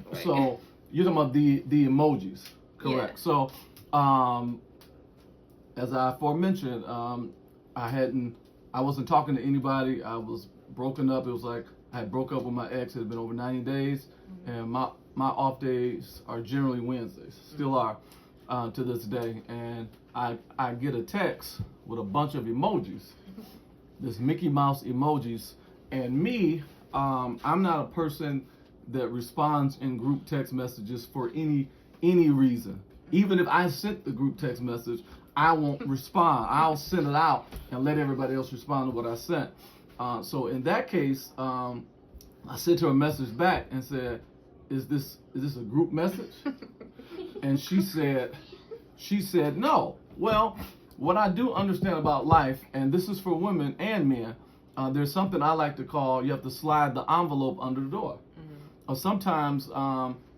Right. So you're talking about the emojis, correct? Yeah. So, as I aforementioned, I wasn't talking to anybody. I was broken up. It was like I had broke up with my ex. It had been over 90 days, and my off days are generally Wednesdays, still are to this day. And I get a text with a bunch of emojis, this Mickey Mouse emojis, and me, I'm not a person that responds in group text messages for any reason. Even if I sent the group text message, I won't respond. I'll send it out and let everybody else respond to what I sent. So in that case, I sent her a message back and said, "Is this a group message?" And she said no. Well, what I do understand about life, and this is for women and men, there's something I like to call, you have to slide the envelope under the door. Or sometimes,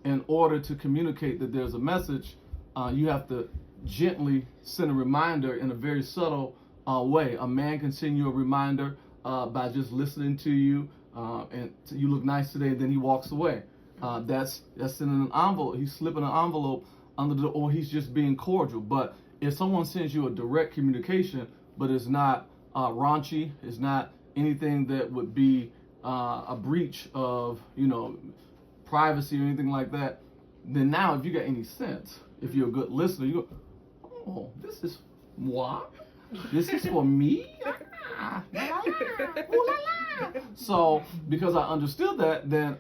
in order to communicate that there's a message, you have to gently send a reminder in a very subtle way. A man can send you a reminder by just listening to you, and you look nice today, then he walks away. That's sending an envelope. He's slipping an envelope under the, or he's just being cordial. But if someone sends you a direct communication, but it's not raunchy, it's not anything that would be a breach of, privacy or anything like that, then now if you got any sense, if you're a good listener, you go, "Oh, this is moi. This is for me." So because I understood that, then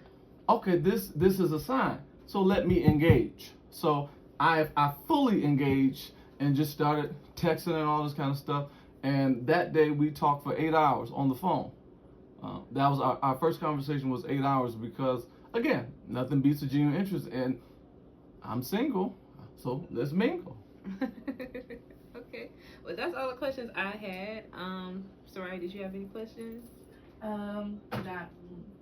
okay, this is a sign. So let me engage. So I fully engaged and just started texting and all this kind of stuff. And that day we talked for 8 hours on the phone. That was our first conversation was 8 hours because, again, nothing beats a genuine interest. And I'm single, so let's mingle. Okay. Well, that's all the questions I had. Sariahchae, did you have any questions?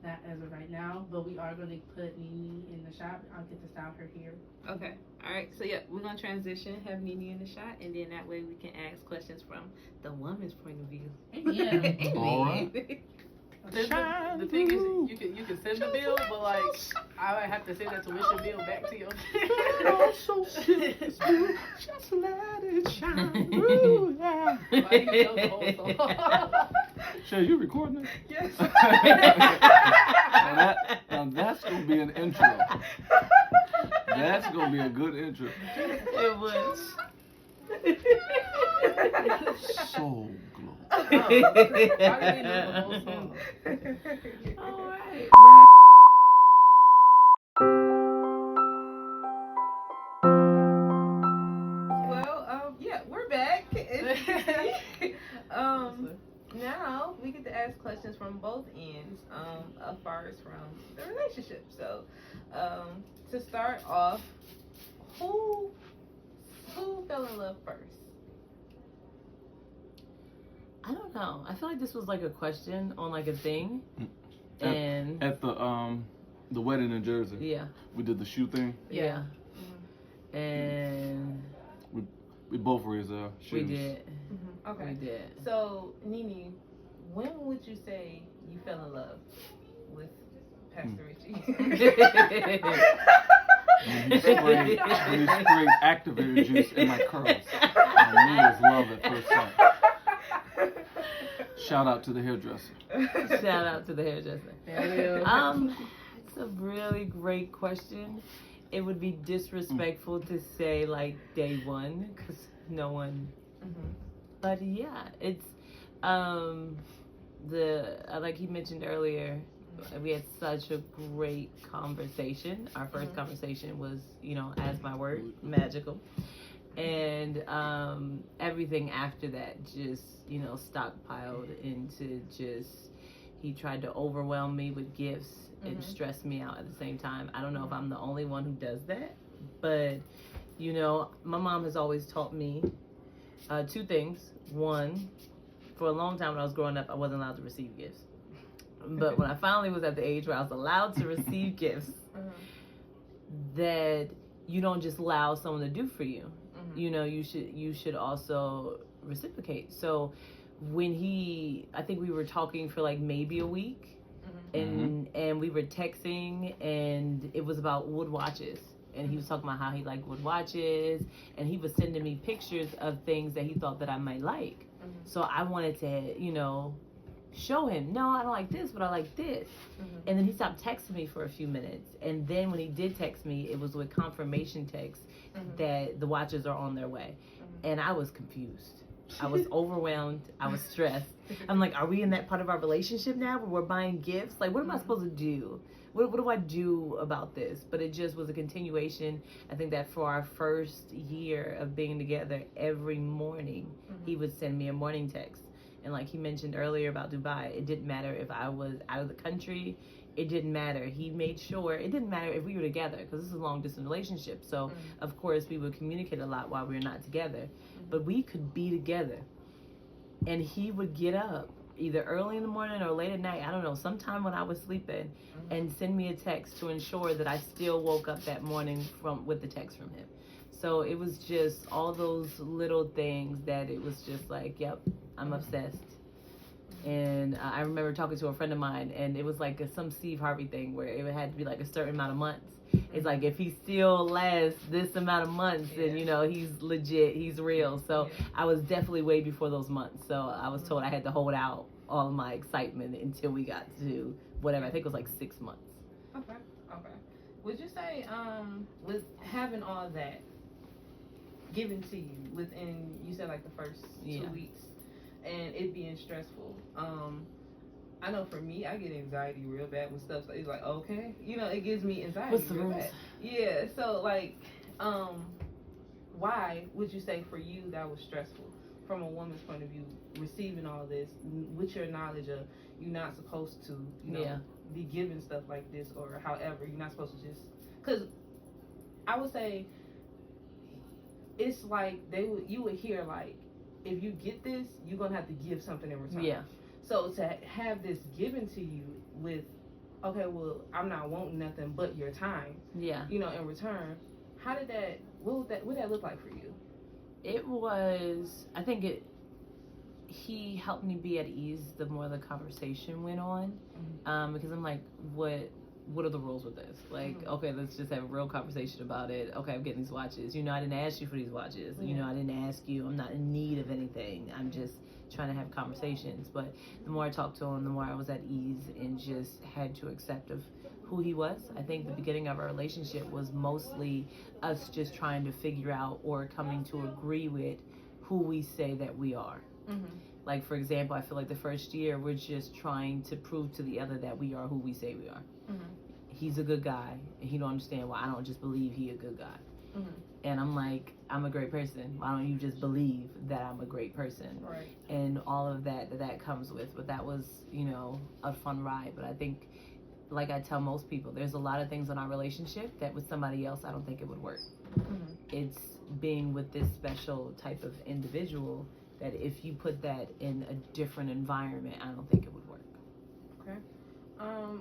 Not as of right now, but we are going to put NiNi in the shop. I'll get to style her hair. Okay. All right. So, yeah, we're going to transition, have NiNi in the shot, and then that way we can ask questions from the woman's point of view. Yeah. All right. The thing is, you can send the bill, but like I would have to send that tuition bill back to you. Just let it shine. Ooh, yeah. Why you know the whole song? Shay, you recording it? Yes. Now that's gonna be an intro. That's gonna be a good intro. It was. So glow. I didn't know the whole song. All right. Well, yeah, we're back. Now we get to ask questions from both ends, as far as from the relationship. So, to start off, who fell in love first? I don't know. I feel like this was like a question on like a thing. And at the wedding in Jersey. Yeah. We did the shoe thing. Yeah. Mm-hmm. And we both raised our shoes. we did. Mm-hmm. Okay. We did. So, NiNi, when would you say you fell in love with Pastor Richie? When he sprayed activator juice in my curls. I knew it was love at first sight. Shout out to the hairdresser. Shout out to the hairdresser. It's a really great question. It would be disrespectful to say like day one because no one. Mm-hmm. But yeah, it's like he mentioned earlier. We had such a great conversation. Our first conversation was, as my word, magical. And everything after that just, stockpiled into he tried to overwhelm me with gifts and stress me out at the same time. I don't know if I'm the only one who does that, but, my mom has always taught me two things. One, for a long time when I was growing up, I wasn't allowed to receive gifts. But when I finally was at the age where I was allowed to receive gifts, that you don't just allow someone to do for you. You should also reciprocate. So when I think we were talking for like maybe a week, and we were texting, and it was about wood watches. And he was talking about how he liked wood watches, and he was sending me pictures of things that he thought that I might like. So I wanted to, show him, no, I don't like this, but I like this. And then he stopped texting me for a few minutes. And then when he did text me, it was with confirmation text that the watches are on their way. And I was confused. I was overwhelmed. I was stressed. I'm like, are we in that part of our relationship now where we're buying gifts? Like, what am I supposed to do? What do I do about this? But it just was a continuation. I think that for our first year of being together, every morning he would send me a morning text. And like he mentioned earlier about Dubai, it didn't matter if I was out of the country. It didn't matter. He made sure it didn't matter if we were together, because this is a long distance relationship. So of course we would communicate a lot while we were not together, but we could be together. And he would get up either early in the morning or late at night, I don't know, sometime when I was sleeping, and send me a text to ensure that I still woke up that morning with the text from him. So it was just all those little things that it was just like, yep, I'm obsessed. And I remember talking to a friend of mine, and it was like some Steve Harvey thing where it had to be like a certain amount of months. It's like, if he still lasts this amount of months, then, you know, he's legit, he's real. So I was definitely way before those months. So I was told I had to hold out all of my excitement until we got to whatever, I think it was like 6 months. Okay. Would you say, with having all that given to you within, you said like the first 2 weeks, and it being stressful, I know for me, I get anxiety real bad with stuff. So it's like, okay, you know, it gives me anxiety. What's the rules? Bad. Yeah. So like, why would you say for you that was stressful from a woman's point of view, receiving all this with your knowledge of you're not supposed to, you know, be given stuff like this, or however, you're not supposed to just, because I would say it's like you would hear like, if you get this, you're gonna have to give something in return. Yeah. So to have this given to you with, okay, well, I'm not wanting nothing but your time. Yeah. You know, in return, how did that? What would that look like for you? It was, I think he helped me be at ease the more the conversation went on, because I'm like, what are the rules with this? Like, okay, let's just have a real conversation about it. Okay, I'm getting these watches. You know, I didn't ask you for these watches. You know, I didn't ask you. I'm not in need of anything. I'm just trying to have conversations. But the more I talked to him, the more I was at ease and just had to accept of who he was. I think the beginning of our relationship was mostly us just trying to figure out or coming to agree with who we say that we are. Like, for example, I feel like the first year we're just trying to prove to the other that we are who we say we are. He's a good guy, and he don't understand why I don't just believe he a good guy. And I'm like, I'm a great person. Why don't you just believe that I'm a great person? Right. And all of that comes with. But that was, you know, a fun ride. But I think, like I tell most people, there's a lot of things in our relationship that with somebody else, I don't think it would work. It's being with this special type of individual that if you put that in a different environment, I don't think it would work. Okay.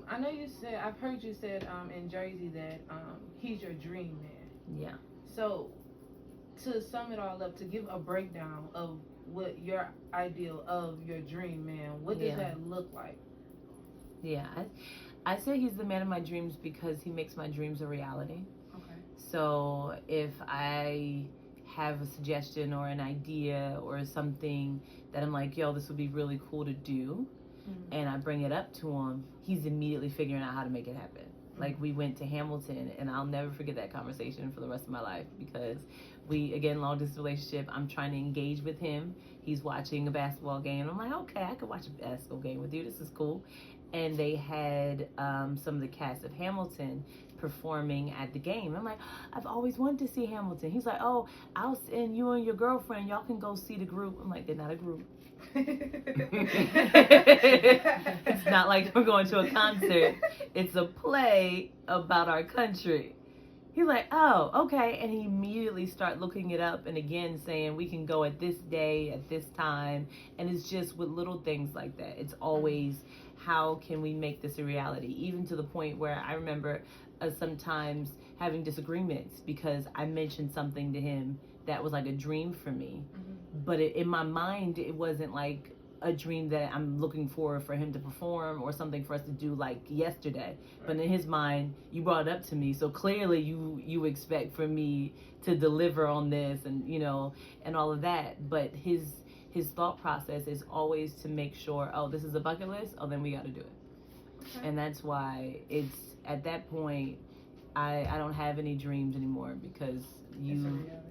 I know you said, I've heard you said in Jersey that he's your dream man. Yeah. So to sum it all up, to give a breakdown of what your ideal of your dream man, what does that look like? Yeah, I say he's the man of my dreams because he makes my dreams a reality. Okay. So if I have a suggestion or an idea or something that I'm like, yo, this would be really cool to do, and I bring it up to him, he's immediately figuring out how to make it happen. Like, we went to Hamilton, and I'll never forget that conversation for the rest of my life, because we, again, long distance relationship, I'm trying to engage with him. He's watching a basketball game. I'm like, okay, I could watch a basketball game with you. This is cool. And they had some of the cast of Hamilton performing at the game. I'm like, I've always wanted to see Hamilton. He's like, oh, I'll send you and your girlfriend. Y'all can go see the group. I'm like, they're not a group. It's not like we're going to a concert. It's a play about our country. He's like, oh, okay. And he immediately started looking it up and again saying we can go at this day, at this time. And it's just with little things like that. It's always, how can we make this a reality? Even to the point where I remember sometimes having disagreements because I mentioned something to him that was like a dream for me. But in my mind, it wasn't like a dream that I'm looking for him to perform or something for us to do like yesterday. But in his mind, you brought it up to me. So clearly you expect for me to deliver on this and, you know, and all of that. But his thought process is always to make sure, oh, this is a bucket list. Oh, then we got to do it. Okay. And that's why it's at that point, I don't have any dreams anymore because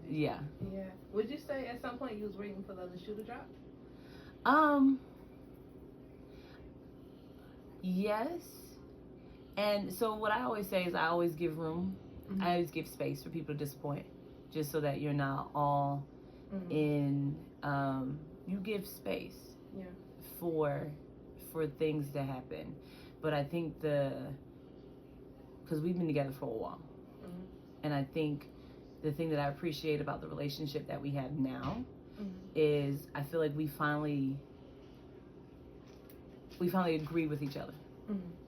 yeah. Would you say at some point you was waiting for the other shoe to drop? Yes. And so what I always say is I always give room. Mm-hmm. I always give space for people to disappoint, just so that you're not all in. You give space for things to happen. But I think because we've been together for a while, and I think the thing that I appreciate about the relationship that we have now is I feel like we finally agree with each other.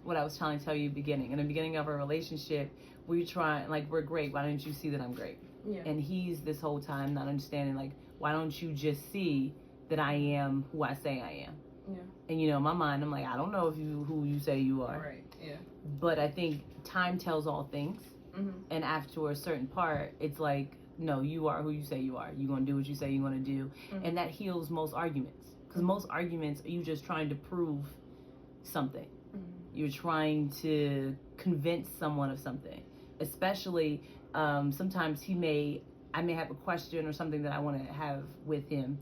What I was trying to tell you in the beginning of our relationship, we're trying, like, we're great. Why don't you see that I'm great? Yeah. And he's this whole time not understanding, like, why don't you just see that I am who I say I am? Yeah. And, in my mind, I'm like, I don't know who you say you are. Right, yeah. But I think time tells all things. And after a certain part, it's like, no, you are who you say you are. You're going to do what you say you're going to do. And that heals most arguments. Because most arguments, are you just trying to prove something. You're trying to convince someone of something. Especially, sometimes I may have a question or something that I want to have with him,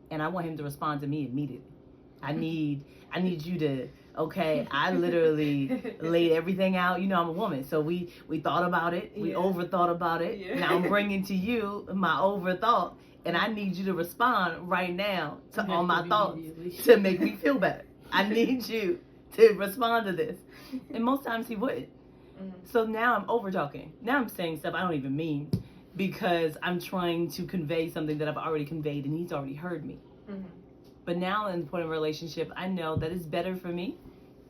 and I want him to respond to me immediately. I need you to, okay, I literally laid everything out. I'm a woman, so we thought about it. We overthought about it. Yeah. Now I'm bringing to you my overthought, and I need you to respond right now to all my thoughts to make me feel better. I need you to respond to this. And most times he wouldn't. So now I'm over talking. Now I'm saying stuff I don't even mean, because I'm trying to convey something that I've already conveyed and he's already heard me. But now in the point of a relationship, I know that it's better for me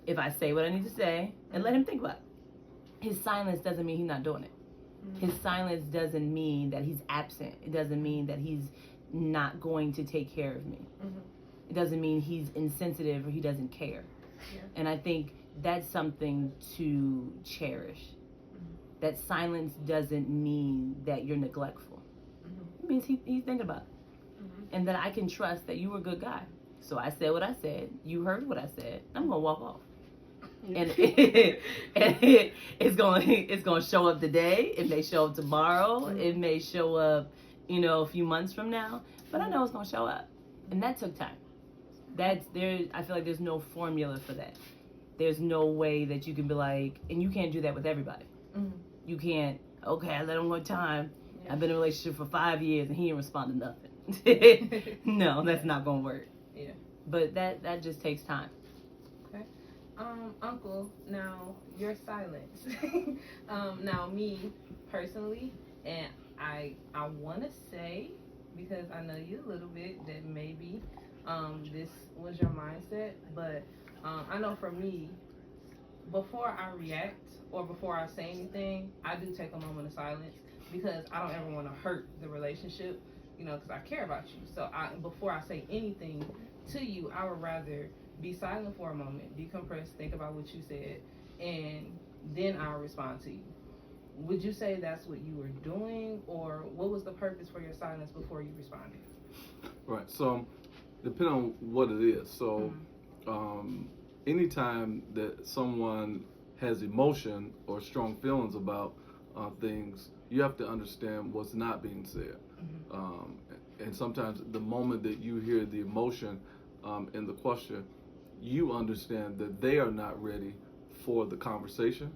if I say what I need to say and let him think about it. His silence doesn't mean he's not doing it. His silence doesn't mean that he's absent. It doesn't mean that he's not going to take care of me. It doesn't mean he's insensitive or he doesn't care. Yeah. And I think that's something to cherish. That silence doesn't mean that you're neglectful. It means he's thinking about it. And that I can trust that you were a good guy. So I said what I said. You heard what I said. I'm going to walk off. And it's going to show up today. It may show up tomorrow. It may show up, a few months from now. But I know it's going to show up. And that took time. I feel like there's no formula for that. There's no way that you can be like, and you can't do that with everybody. You can't, okay, I let him go time. Yeah. I've been in a relationship for 5 years and he ain't responded to nothing. No, that's not going to work. Yeah. But that just takes time. Okay. Uncle, now your silence. Now me personally, and I want to say, because I know you a little bit, that maybe this was your mindset, but I know for me, before I react or before I say anything, I do take a moment of silence, because I don't ever want to hurt the relationship, because I care about you. So before I say anything to you, I would rather be silent for a moment, decompress, think about what you said, and then I'll respond to you. Would you say that's what you were doing, or what was the purpose for your silence before you responded? Right. So, depending on what it is. So, anytime that someone has emotion or strong feelings about things, you have to understand what's not being said. And sometimes the moment that you hear the emotion in the question, you understand that they are not ready for the conversation,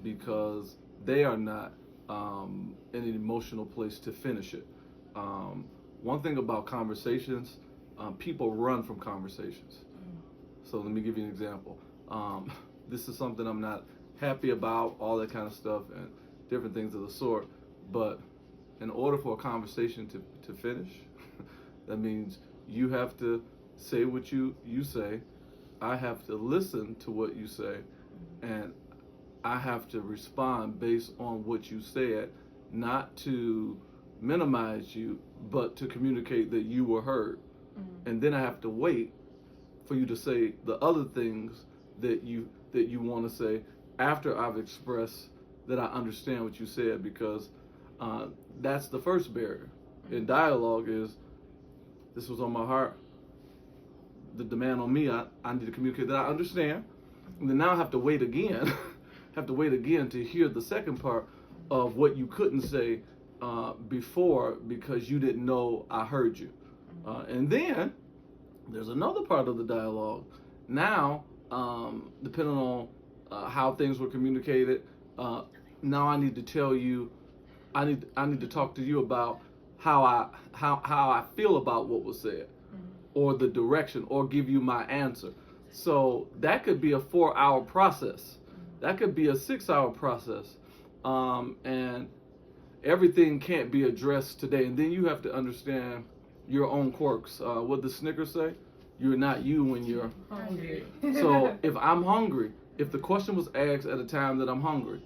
because they are not in an emotional place to finish it. One thing about conversations, people run from conversations. So let me give you an example. This is something I'm not happy about, all that kind of stuff, and different things of the sort. But in order for a conversation to finish, that means you have to say what you say. I have to listen to what you say, and I have to respond based on what you said, not to minimize you, but to communicate that you were heard. And then I have to wait for you to say the other things that you want to say after I've expressed that I understand what you said, because that's the first barrier in dialogue. Is this was on my heart, the demand on me, I need to communicate that I understand, and then now I have to wait again to hear the second part of what you couldn't say before because you didn't know I heard you. And then there's another part of the dialogue. Now, depending on how things were communicated, now I need to tell you, I need to talk to you about how I feel about what was said, or the direction, or give you my answer. So that could be a 4-hour process. That could be a 6-hour process. And everything can't be addressed today. And then you have to understand your own quirks. What the Snickers say? You're not you when you're hungry. So if I'm hungry, if the question was asked at a time that I'm hungry,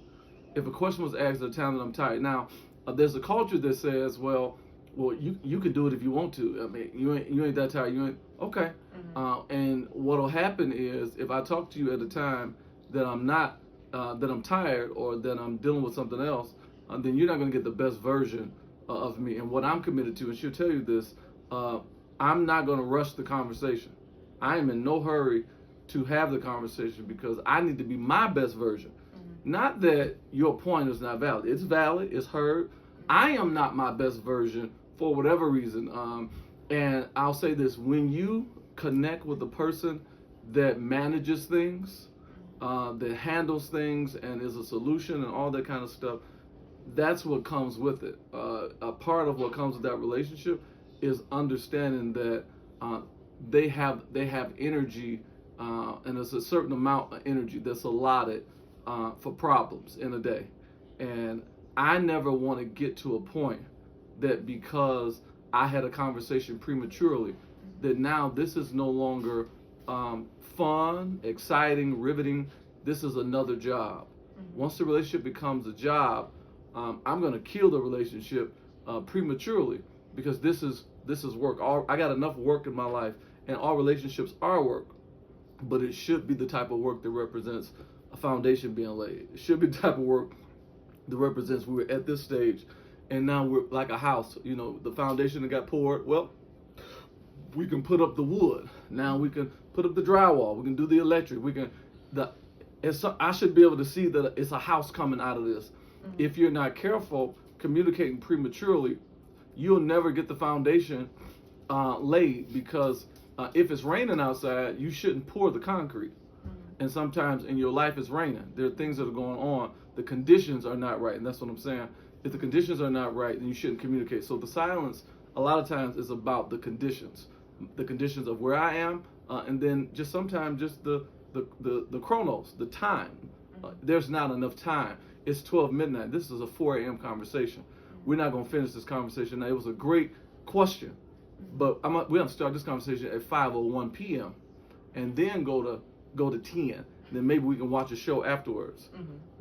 if a question was asked at a time that I'm tired. Now, there's a culture that says, well, you can do it if you want to. I mean, you ain't that tired. You ain't okay. And what'll happen is if I talk to you at a time that I'm not, that I'm tired or that I'm dealing with something else, then you're not going to get the best version of me. And what I'm committed to, and she'll tell you this, I'm not going to rush the conversation. I am in no hurry to have the conversation because I need to be my best version. Not that your point is not valid. It's valid. It's heard. I am not my best version for whatever reason. And I'll say this, when you connect with a person that manages things, that handles things and is a solution and all that kind of stuff, that's what comes with it. A part of what comes with that relationship is understanding that they have energy, and there's a certain amount of energy that's allotted for problems in a day. And I never want to get to a point that because I had a conversation prematurely, that now this is no longer fun, exciting, riveting. This is another job. Once the relationship becomes a job, I'm going to kill the relationship prematurely because this is work. I got enough work in my life, and all relationships are work, but it should be the type of work that represents a foundation being laid. It should be the type of work that represents we're at this stage, and now we're like a house. You know, the foundation that got poured. Well, we can put up the wood. Now we can put up the drywall. We can do the electric. I should be able to see that it's a house coming out of this. If you're not careful communicating prematurely, you'll never get the foundation laid because if it's raining outside, you shouldn't pour the concrete. And sometimes in your life it's raining. There are things that are going on. The conditions are not right, and that's what I'm saying. If the conditions are not right, then you shouldn't communicate. So the silence, a lot of times, is about the conditions of where I am, and then just sometimes just the chronos, the time. There's not enough time. It's 12 midnight. This is a 4 a.m. conversation. We're not going to finish this conversation now. It was a great question, but we're going to start this conversation at 5:01 p.m. and then go to 10. Then maybe we can watch a show afterwards.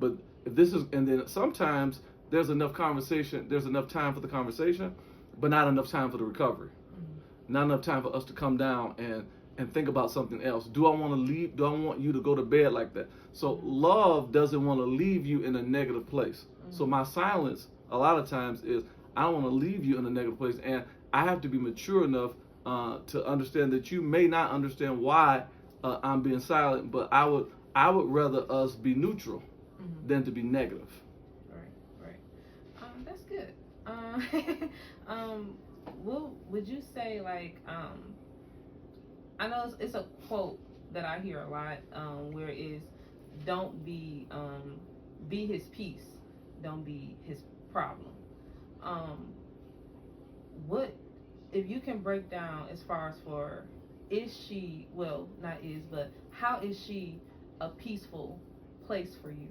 But if this is, and then sometimes there's enough conversation, there's enough time for the conversation, but not enough time for the recovery. Not enough time for us to come down and think about something else. Do I want to leave? Do I want you to go to bed like that? So love doesn't want to leave you in a negative place. So my silence a lot of times is I don't want to leave you in a negative place, and I have to be mature enough to understand that you may not understand why I'm being silent, but I would rather us be neutral than to be negative. Right. That's good. What would you say, like, I know it's a quote that I hear a lot, where it is, don't be his peace, don't be his problem. What, if you can break down as far as for, is she, well, not is, but how is she a peaceful place for you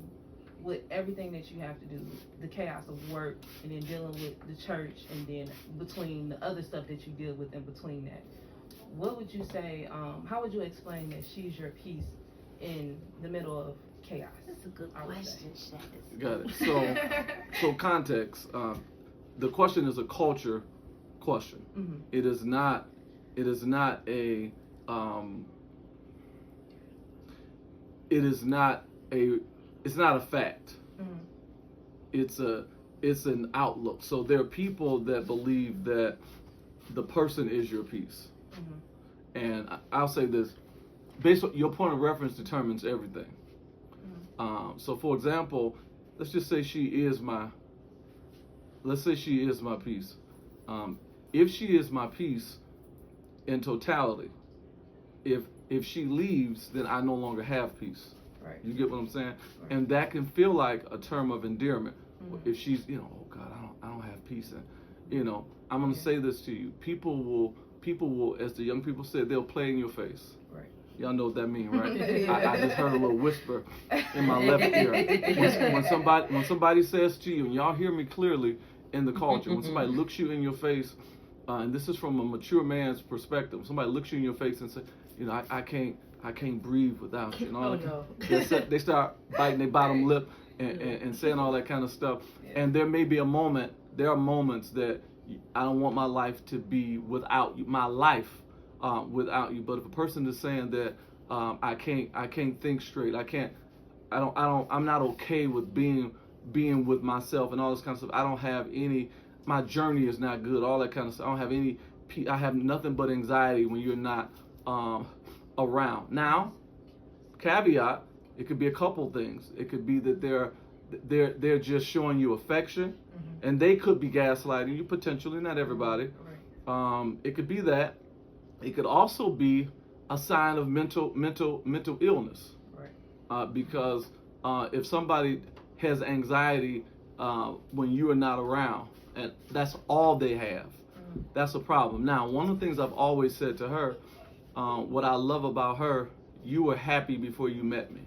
with everything that you have to do, the chaos of work, and then dealing with the church, and then between the other stuff that you deal with in between that? What would you say, how would you explain that she's your peace in the middle of chaos? That's a good question, Shaz. Got it. So context. The question is a culture question. It is not a it's not a fact. It's an outlook. So there are people that believe that the person is your peace. And I'll say this, based on your point of reference determines everything. So for example, let's just say she is my let's say she is my peace. If she is my peace in totality, if she leaves, then I no longer have peace. Right. You get what I'm saying? Right. And that can feel like a term of endearment. Mm-hmm. If she's, oh God, I don't have peace. And, I'm going to say this to you. People will, as the young people said, they'll play in your face. Right. Y'all know what that means, right? Yeah. I just heard a little whisper in my left ear. When somebody says to you, and y'all hear me clearly in the culture, when somebody looks you in your face, and this is from a mature man's perspective, somebody looks you in your face and says, I can't breathe without you. And all that. They start biting their bottom lip and saying all that kind of stuff. Yeah. And there are moments that I don't want my life to be without you, without you. But if a person is saying that I can't think straight, I'm not okay with being with myself and all this kind of stuff. I don't have any, my journey is not good, all that kind of stuff. I have nothing but anxiety when you're not around. Now, caveat, it could be a couple things. It could be that they're just showing you affection, and they could be gaslighting you potentially, not everybody. Right. It could be that. It could also be a sign of mental illness. Right. Because if somebody has anxiety when you are not around, and that's all they have, that's a problem. Now, one of the things I've always said to her, what I love about her, you were happy before you met me.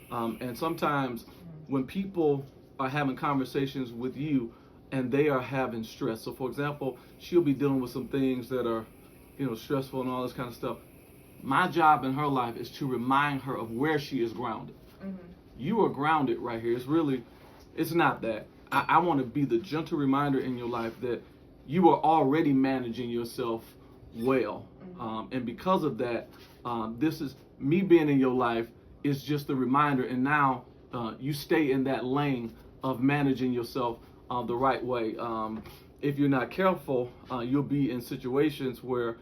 And sometimes when people are having conversations with you and they are having stress, so for example, she'll be dealing with some things that are, stressful and all this kind of stuff. My job in her life is to remind her of where she is grounded. Mm-hmm. You are grounded right here. It's not that. I want to be the gentle reminder in your life that you are already managing yourself well. Mm-hmm. And because of that, this is me being in your life is just a reminder. And now you stay in that lane of managing yourself the right way. If you're not careful, you'll be in situations where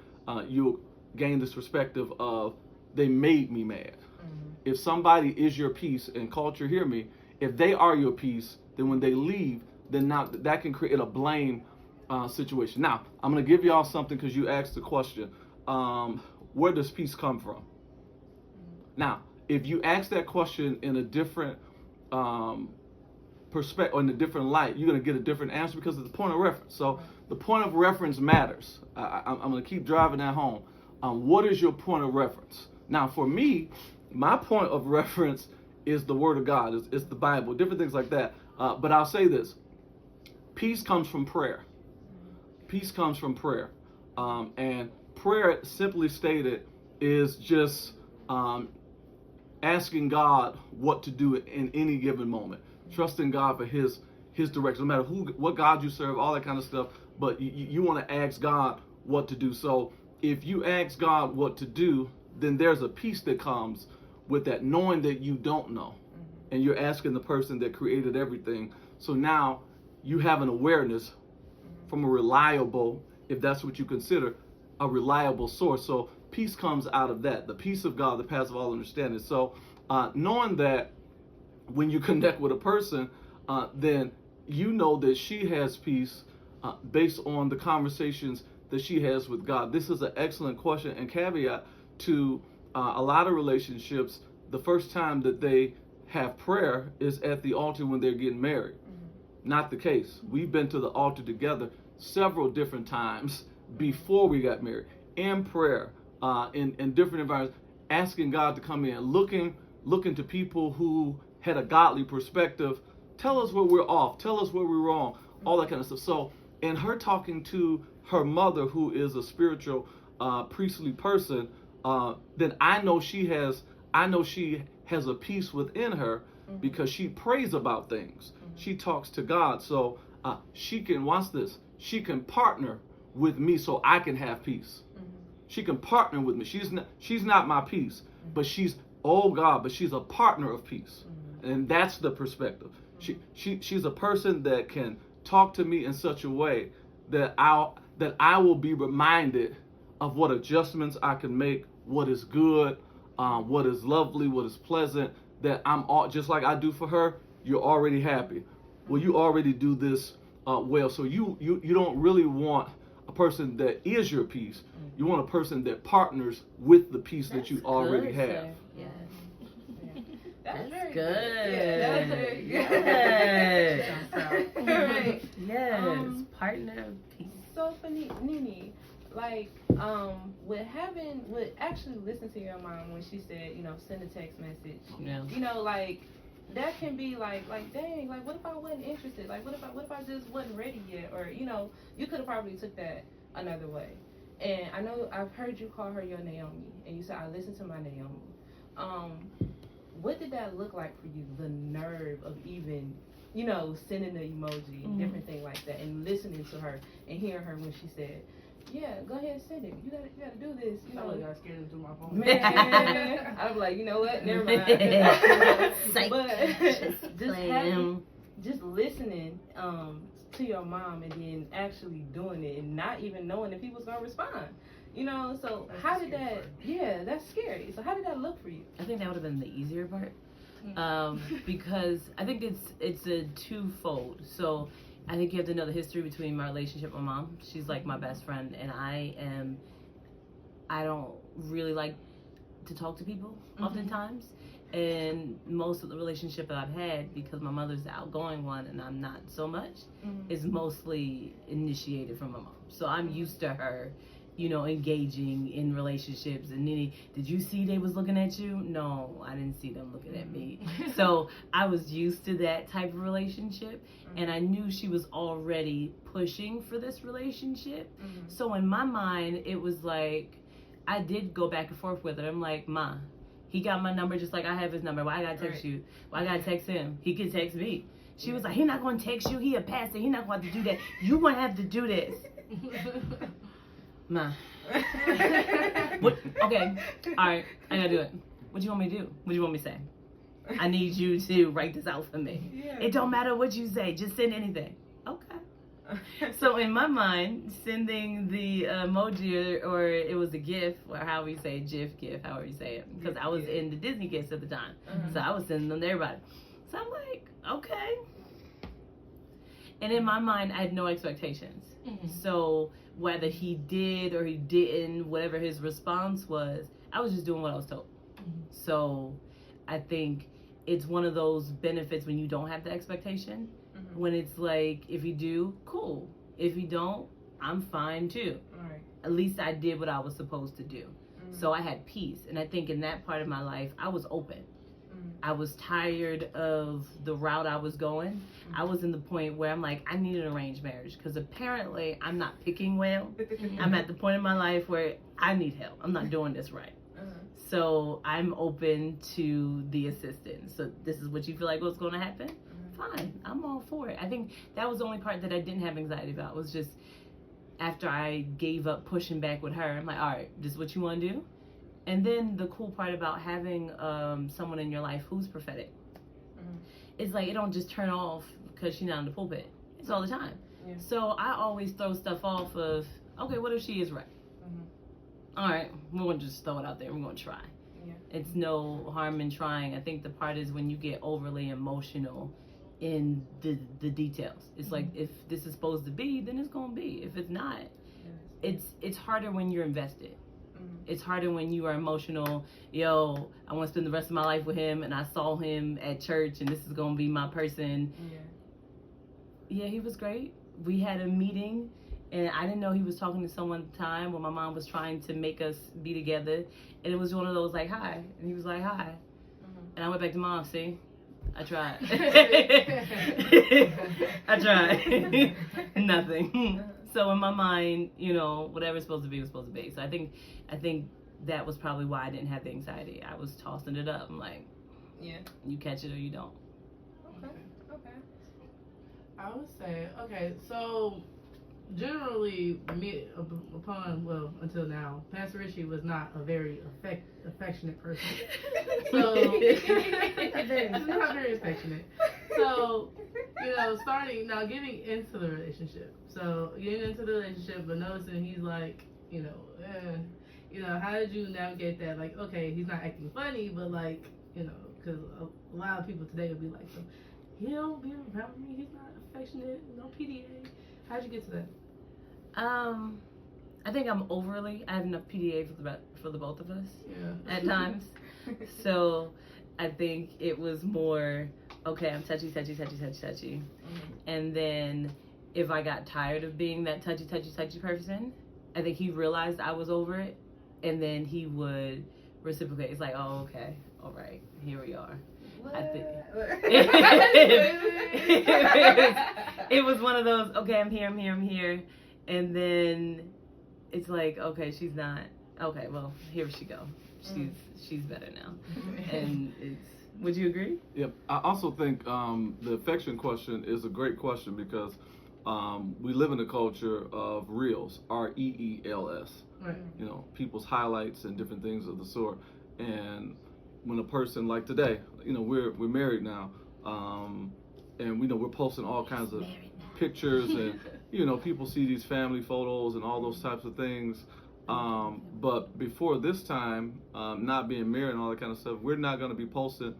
you'll gain this perspective of they made me mad. Mm-hmm. If somebody is your peace, and culture, hear me, if they are your peace, then when they leave, then now that can create a blame situation. Now, I'm going to give y'all something because you asked the question, where does peace come from? Mm-hmm. Now, if you ask that question in a different perspective, or in a different light, you're going to get a different answer because of the point of reference. So the point of reference matters. I'm going to keep driving that home. What is your point of reference? Now, for me, my point of reference is the Word of God. It's the Bible, different things like that. But I'll say this. Peace comes from prayer. Peace comes from prayer. And prayer, simply stated, is just asking God what to do in any given moment. Trusting God for His direction, no matter what God you serve, all that kind of stuff. But you want to ask God what to do. So if you ask God what to do, then there's a peace that comes with that, knowing that you don't know. And you're asking the person that created everything. So now you have an awareness from a reliable, if that's what you consider, a reliable source. So peace comes out of that, the peace of God that passes all understanding. So knowing that when you connect with a person, then you know that she has peace based on the conversations that she has with God. This is an excellent question and caveat to a lot of relationships. The first time that they have prayer is at the altar when they're getting married. Mm-hmm. Not the case. We've been to the altar together several different times before we got married, in prayer, in different environments, asking God to come in, looking to people who had a godly perspective. Tell us where we're off. Tell us where we're wrong. All that kind of stuff. So, in her talking to her mother, who is a spiritual, priestly person, then I know she has a peace within her because she prays about things. She talks to God. So she can, watch this, she can partner with me so I can have peace. She can partner with me. She's not my peace, but she's a partner of peace. And that's the perspective. She's a person that can talk to me in such a way that I will be reminded of what adjustments I can make, what is good, what is lovely, what is pleasant, that I'm all, just like I do for her, you're already happy. Well, you already do this well. So you don't really want a person that is your piece. You want a person that partners with the piece that you already have. Sir. Yes. That's very good. Yeah, that's very good. Right. Yes. Partner piece. So for Nini, like, with actually listening to your mom when she said, send a text message. Yeah. Like, that can be like, dang, like, what if I wasn't interested? Like, what if I just wasn't ready yet? Or, you could have probably took that another way. And I know I've heard you call her your Naomi, and you said, I listened to my Naomi. What did that look like for you? The nerve of even, sending the emoji and different things like that, and listening to her and hearing her when she said, yeah, go ahead and send it. You gotta do this. I got scared into my phone. Man, I was like, you know what? Never mind. But just listening to your mom and then actually doing it and not even knowing if he was gonna respond. So that's how did that? Yeah, that's scary. So how did that look for you? I think that would have been the easier part, because I think it's a twofold. So I think you have to know the history between my relationship with my mom. She's like my best friend, and I don't really like to talk to people oftentimes. And most of the relationship that I've had, because my mother's the outgoing one and I'm not so much, is mostly initiated from my mom. So I'm used to her, engaging in relationships. And Nini, did you see they was looking at you? No, I didn't see them looking at me. So I was used to that type of relationship, and I knew she was already pushing for this relationship. So in my mind, it was like, I did go back and forth with her. I'm like, Ma, he got my number just like I have his number. Why I gotta text you? Why I gotta text him? He can text me. She was like, he not gonna text you. He a pastor. He not gonna have to do that. You gonna have to do this. Ma. What? Okay. All right. I gotta do it. What do you want me to do? What do you want me to say? I need you to write this out for me. Yeah. It don't matter what you say. Just send anything. Okay. So in my mind, sending the emoji or it was a GIF, or how we say GIF, however you say it, because I was in the Disney gifts at the time, so I was sending them to everybody. So I'm like, okay. And in my mind, I had no expectations. So whether he did or he didn't, whatever his response was, I was just doing what I was told. So I think it's one of those benefits when you don't have the expectation. When it's like, if you do, cool. If you don't, I'm fine too. Right. At least I did what I was supposed to do. So I had peace. And I think in that part of my life, I was open. I was tired of the route I was going. I was in the point where I'm like, I need an arranged marriage, because apparently I'm not picking well. I'm at the point in my life where I need help. I'm not doing this right. So I'm open to the assistance. So this is what you feel like was going to happen? Fine, I'm all for it. I think that was the only part that I didn't have anxiety about, was just after I gave up pushing back with her, I'm like, all right, this is what you want to do? And then the cool part about having someone in your life who's prophetic, it's like, it don't just turn off because she's not in the pulpit. It's all the time. Yeah. So I always throw stuff off of, okay, what if she is right? All right, we're going to just throw it out there. We're going to try. Yeah. It's no harm in trying. I think the part is when you get overly emotional in the details. It's like, if this is supposed to be, then it's gonna be. If it's not, it's harder when you're invested. It's harder when you are emotional. Yo, I want to spend the rest of my life with him, and I saw him at church, and this is gonna be my person. Yeah, he was great. We had a meeting, and I didn't know he was talking to someone at the time when my mom was trying to make us be together, and it was one of those like, hi, and he was like, hi, and I went back to Mom, see, I tried. I tried. Nothing. So in my mind, whatever's supposed to be was supposed to be. So I think that was probably why I didn't have the anxiety. I was tossing it up. I'm like, yeah, you catch it or you don't. Okay. I would say, so generally, until now, Pastor Richie was not a very affectionate person. So, not very affectionate. So, getting into the relationship. So, getting into the relationship, but noticing he's like, how did you navigate that? Like, okay, he's not acting funny, but like, because a lot of people today would be like, so he don't be around me, he's not affectionate, no PDA. How'd you get to that? I think I'm overly. I have enough PDA for the both of us. Yeah. At times. So I think it was more, okay, I'm touchy. And then if I got tired of being that touchy person, I think he realized I was over it, and then he would reciprocate. It's like, oh, okay, all right, here we are. I think it was one of those, okay, I'm here, and then it's like, okay, she's not. Okay, well, here she go. She's better now, and it's. Would you agree? Yep. I also think the affection question is a great question because we live in a culture of reels, REELS. Right. You know, people's highlights and different things of the sort. And when a person like today, you know, we're married now, and we know we're posting all kinds of pictures, and you know, people see these family photos and all those types of things. But before this time, not being married and all that kind of stuff, we're not going to be posting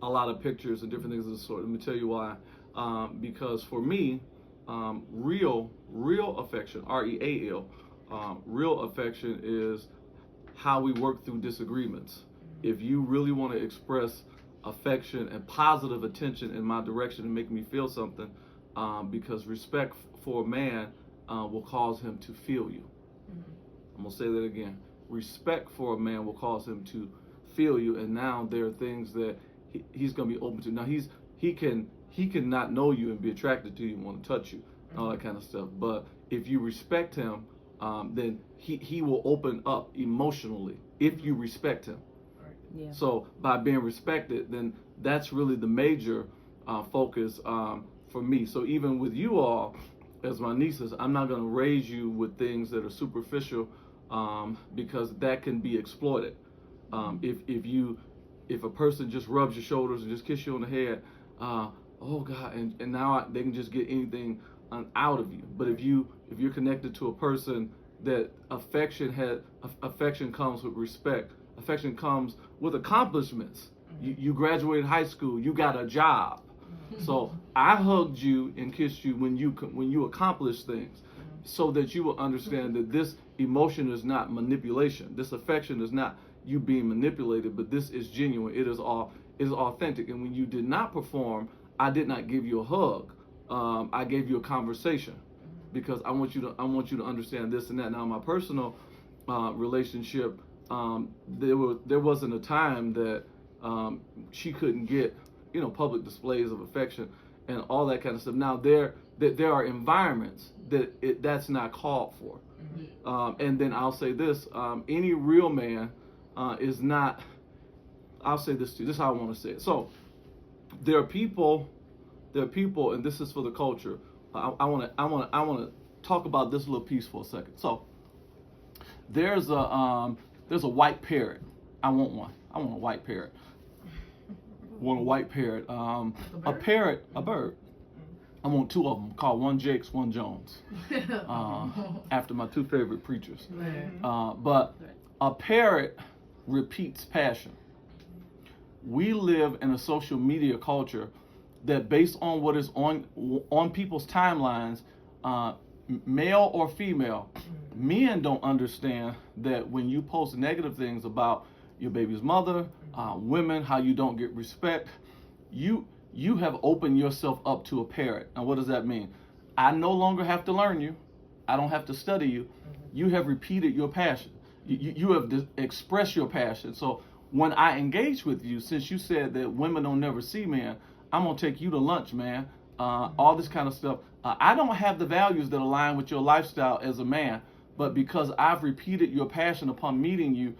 a lot of pictures and different things of the sort. Let me tell you why. Because for me, real affection, REAL, real affection is how we work through disagreements. If you really want to express affection and positive attention in my direction and make me feel something, because respect for a man will cause him to feel you. I'm gonna say that again. Respect for a man will cause him to feel you, and now there are things that he's gonna be open to. Now he can not know you and be attracted to you and want to touch you and all that kind of stuff. But if you respect him, then he will open up emotionally if you respect him. Yeah. So by being respected, then that's really the major focus for me. So even with you all, as my nieces, I'm not going to raise you with things that are superficial, because that can be exploited. If a person just rubs your shoulders and just kiss you on the head, oh God, and now they can just get anything out of you. But if you're connected to a person that affection comes with respect, affection comes with accomplishments. You graduated high school, you got a job. So I hugged you and kissed you when you accomplished things, so that you will understand that this emotion is not manipulation. This affection is not you being manipulated, but this is genuine. It is authentic. And when you did not perform, I did not give you a hug. I gave you a conversation, because I want you to understand this and that. Now, in my personal relationship, there wasn't a time that she couldn't get, you know, public displays of affection and all that kind of stuff. Now there are environments that's not called for. And then I'll say this: any real man is not. I'll say this to you. This is how I want to say it. So there are people, and this is for the culture. I want to talk about this little piece for a second. So there's a white parrot. I want one. I want a white parrot. Want a white parrot. A bird. I want two of them. Called one Jakes, one Jones. After my two favorite preachers. But a parrot repeats passion. We live in a social media culture that, based on what is on people's timelines, male or female, men don't understand that when you post negative things about your baby's mother, women, how you don't get respect, you have opened yourself up to a parrot. And what does that mean? I no longer have to learn you. I don't have to study you. You have repeated your passion. You have expressed your passion. So when I engage with you, since you said that women don't never see men, I'm going to take you to lunch, man. All this kind of stuff. I don't have the values that align with your lifestyle as a man, but because I've repeated your passion upon meeting you,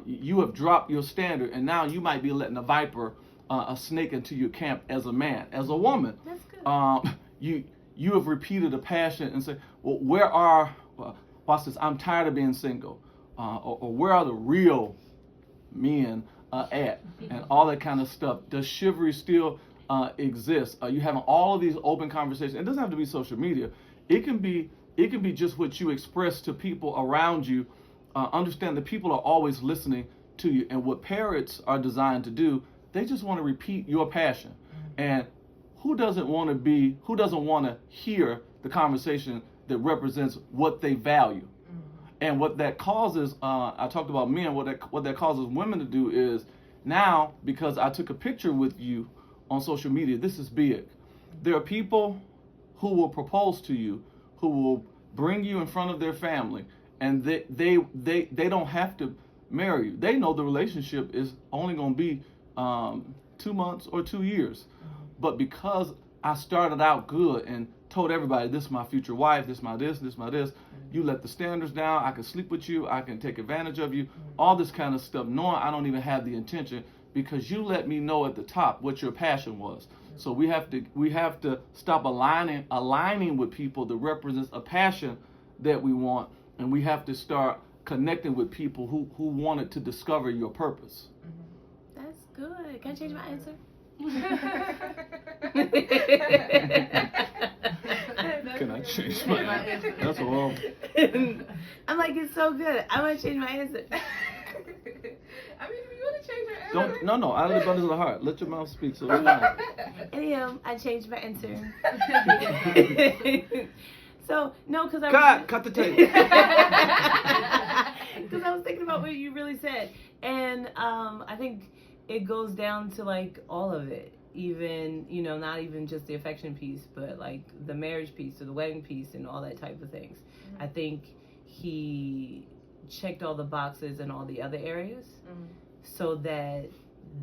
you have dropped your standard, and now you might be letting a viper, a snake into your camp as a man. As a woman, that's good. You have repeated a passion and say, well, watch this, I'm tired of being single, or where are the real men at, and all that kind of stuff. Does chivalry still exist? You having all of these open conversations. It doesn't have to be social media. It can be just what you express to people around you. Understand that people are always listening to you, and what parrots are designed to do, they just want to repeat your passion. And who doesn't want to hear the conversation that represents what they value? And what that causes, I talked about men, what that causes women to do is, now, because I took a picture with you on social media, this is big. There are people who will propose to you, who will bring you in front of their family, and they don't have to marry you. They know the relationship is only going to be 2 months or 2 years. But because I started out good and told everybody, this is my future wife, this is my this is my this, you let the standards down, I can sleep with you, I can take advantage of you, all this kind of stuff, knowing I don't even have the intention, because you let me know at the top what your passion was. So we have to stop aligning with people that represents a passion that we want, and we have to start connecting with people who wanted to discover your purpose. That's good. Can I change my answer? Can I change my answer? That's a long. I'm like, it's so good. I want to change my answer. I mean, if you want to change your answer. No. Out of the abundance of the heart. Let your mouth speak. So it's fine. Anyhow, I changed my answer. So, no, because Cut the tape. Because I was thinking about what you really said. And I think it goes down to like all of it. Even, you know, not even just the affection piece, but like the marriage piece or the wedding piece and all that type of things. I think he checked all the boxes in all the other areas so that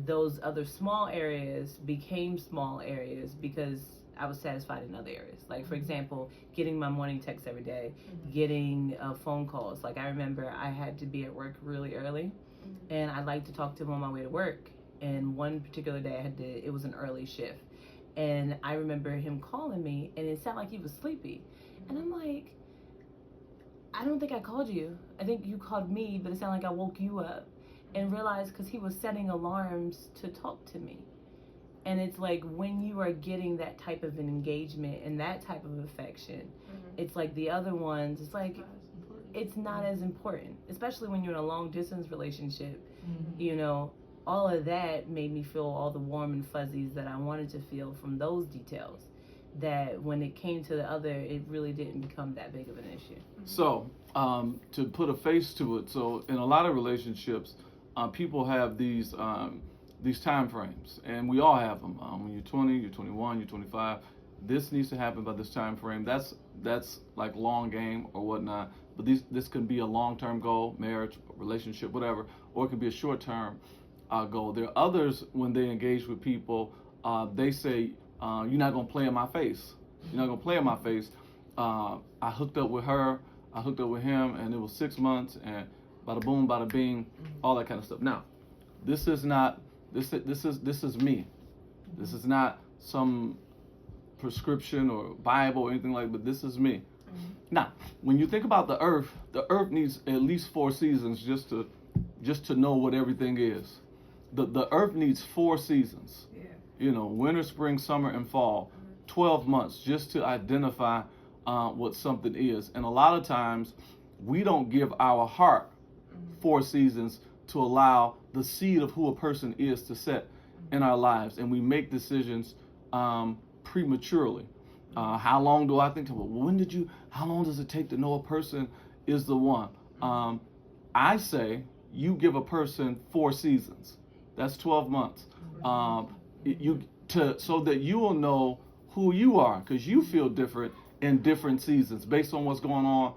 those other small areas became small areas because I was satisfied in other areas. Like, for example, getting my morning text every day, getting phone calls. Like, I remember I had to be at work really early, and I like to talk to him on my way to work. And one particular day it was an early shift. And I remember him calling me, and it sounded like he was sleepy. And I'm like, I don't think I called you. I think you called me, but it sounded like I woke you up. And realized because he was setting alarms to talk to me. And it's like when you are getting that type of an engagement and that type of affection, it's like the other ones, it's like, it's not as important, especially when you're in a long distance relationship. You know, all of that made me feel all the warm and fuzzies that I wanted to feel from those details, that when it came to the other, it really didn't become that big of an issue. So, to put a face to it, so in a lot of relationships, people have these time frames, and we all have them. When you're 20, you're 21, you're 25, this needs to happen by this time frame. That's like long game or whatnot. But this can be a long-term goal, marriage, relationship, whatever, or it can be a short-term goal. There are others, when they engage with people, they say, you're not going to play in my face. You're not going to play in my face. I hooked up with her, I hooked up with him, and it was 6 months, and bada boom, bada bing, all that kind of stuff. Now, this is not, this is me. This is not some prescription or Bible or anything like that, but this is me. Now, when you think about the earth needs at least 4 seasons just to know what everything is. The earth needs 4 seasons. Yeah. You know, winter, spring, summer, and fall. 12 months just to identify what something is. And a lot of times, we don't give our heart 4 seasons to allow the seed of who a person is to set in our lives. And we make decisions prematurely. How long do I think? Well, how long does it take to know a person is the one? I say you give a person 4 seasons. That's 12 months. So that you will know who you are, because you feel different in different seasons based on what's going on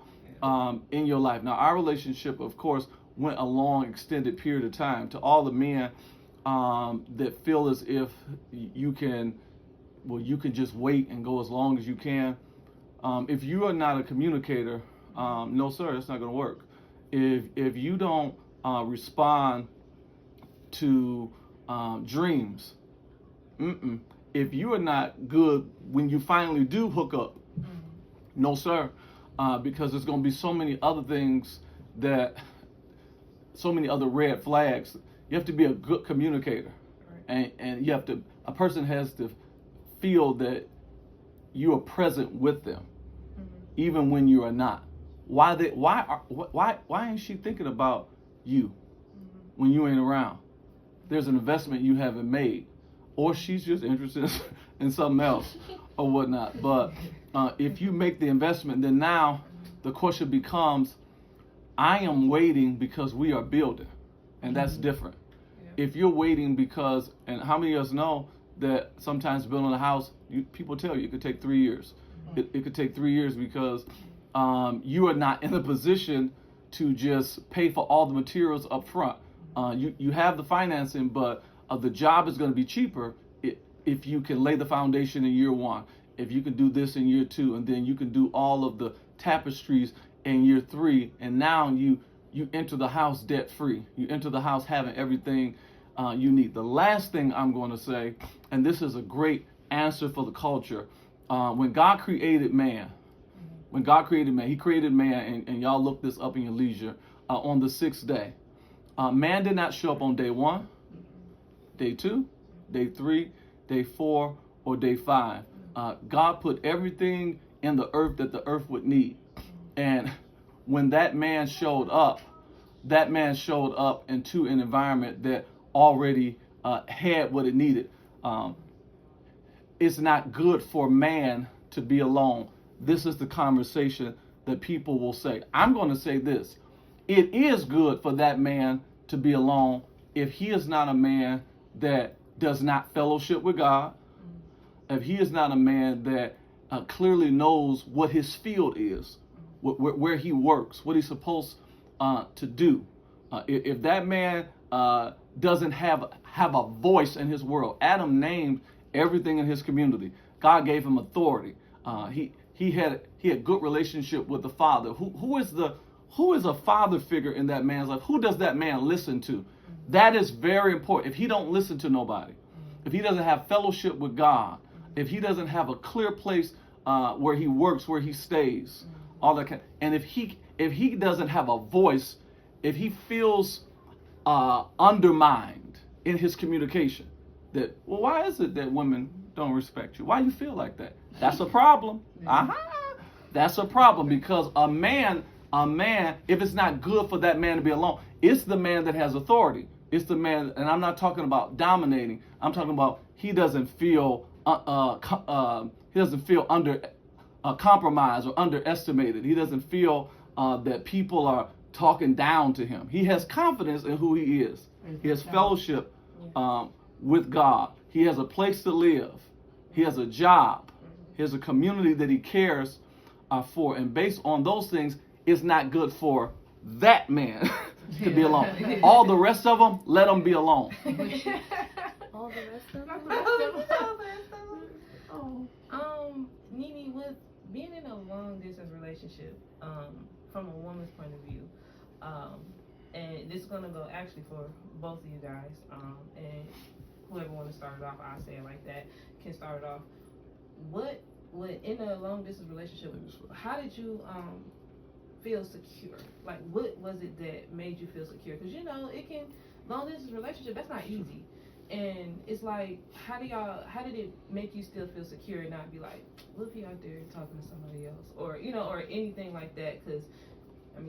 in your life. Now, our relationship, of course, went a long, extended period of time. To all the men that feel as if you can just wait and go as long as you can. If you are not a communicator, no, sir, it's not going to work. If you don't respond to dreams, if you are not good when you finally do hook up, no, sir, because there's going to be so many other things so many other red flags. You have to be a good communicator, and a person has to feel that you are present with them, even when you are not. Why ain't she thinking about you when you ain't around? There's an investment you haven't made, or she's just interested in something else or whatnot. But if you make the investment, then now the question becomes, I am waiting because we are building, and that's different. If you're waiting because, and how many of us know that sometimes building a house, people tell you it could take 3 years. It could take 3 years because you are not in a position to just pay for all the materials up front. You have the financing, but the job is going to be cheaper if you can lay the foundation in year 1, if you can do this in year 2, and then you can do all of the tapestries in year 3, and now you enter the house debt free. You enter the house having everything you need. The last thing I'm going to say, and this is a great answer for the culture, when God created man, he created man, and y'all look this up in your leisure, on the 6th day. Man did not show up on day 1, day 2, day 3, day 4, or day 5. God put everything in the earth that the earth would need. And when that man showed up into an environment that already had what it needed. It's not good for man to be alone. This is the conversation that people will say. I'm going to say this. It is good for that man to be alone if he is not a man that does not fellowship with God, if he is not a man that clearly knows what his field is, where he works, what he's supposed to do. If that man doesn't have a voice in his world. Adam named everything in his community. God gave him authority. He had good relationship with the father. Who is a father figure in that man's life? Who does that man listen to? That is very important. If he don't listen to nobody, if he doesn't have fellowship with God, if he doesn't have a clear place where he works, where he stays, all that and if he doesn't have a voice, if he feels undermined in his communication, that, well, why is it that women don't respect you? Why do you feel like that? That's a problem. That's a problem, because a man, if it's not good for that man to be alone, it's the man that has authority. It's the man, and I'm not talking about dominating. I'm talking about he doesn't feel under compromised or underestimated. He doesn't feel that people are talking down to him. He has confidence in who he is. He has fellowship with God. He has a place to live. He has a job. He has a community that he cares for. And based on those things, it's not good for that man to be alone. All the rest of them, let them be alone. All the rest of them? NiNi, with being in a long distance relationship, from a woman's point of view, and this is gonna go actually for both of you guys, and whoever want to start it off, I'll say it like that, can start it off. What in a long distance relationship, how did you feel secure? Like, what was it that made you feel secure? Because long distance relationship, that's not easy. And it's like, how did it make you still feel secure and not be like, what if he out there talking to somebody else? Or, or anything like that? Because,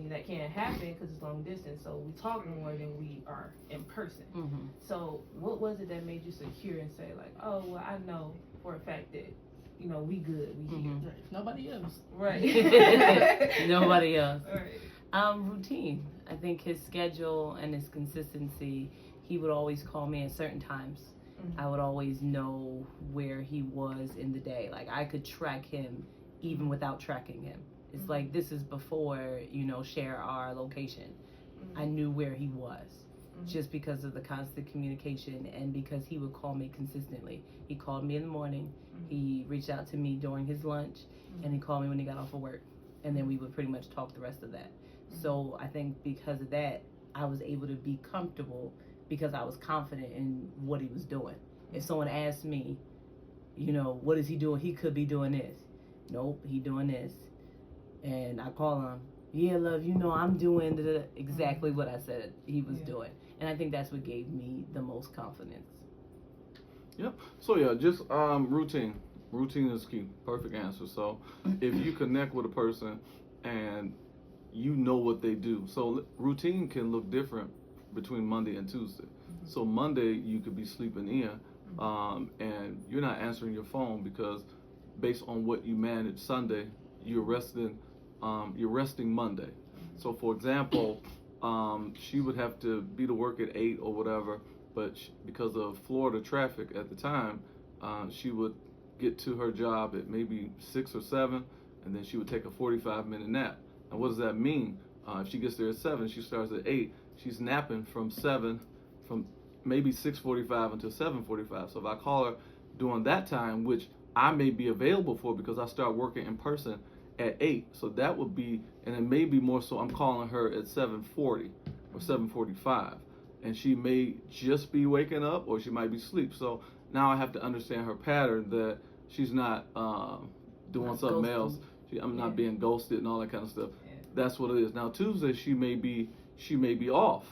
that can't happen because it's long distance. So we talk more than we are in person. Mm-hmm. So what was it that made you secure and say, like, oh, well, I know for a fact that, we good, we here. Mm-hmm. Nobody else. Right. Nobody else. Right. Routine. I think his schedule and his consistency, he would always call me at certain times. Mm-hmm. I would always know where he was in the day. Like, I could track him even without tracking him. It's mm-hmm. like, this is before, share our location. Mm-hmm. I knew where he was mm-hmm. just because of the constant communication and because he would call me consistently. He called me in the morning. Mm-hmm. He reached out to me during his lunch mm-hmm. and he called me when he got off of work. And then we would pretty much talk the rest of that. Mm-hmm. So I think because of that, I was able to be comfortable because I was confident in what he was doing. If someone asked me, what is he doing? He could be doing this. Nope, he doing this. And I call him, yeah, love, I'm doing exactly what I said he was doing. And I think that's what gave me the most confidence. Yep. So just routine. Routine is key. Perfect answer. So if you connect with a person and you know what they do. So routine can look different between Monday and Tuesday. Mm-hmm. So Monday you could be sleeping in, and you're not answering your phone because based on what you managed Sunday, you're resting Monday. So for example, she would have to be to work at 8 or whatever, but because of Florida traffic at the time, she would get to her job at maybe 6 or 7, and then she would take a 45-minute nap. And what does that mean? If she gets there at 7, she starts at 8, she's napping from maybe 6:45 until 7:45. So if I call her during that time, which I may be available for because I start working in person at 8, so that would be, and it may be more so I'm calling her at 7:40 or 7:45, and she may just be waking up or she might be asleep. So now I have to understand her pattern, that she's not doing something else. I'm not being ghosted and all that kind of stuff. Yeah. That's what it is. Now Tuesday she may be off,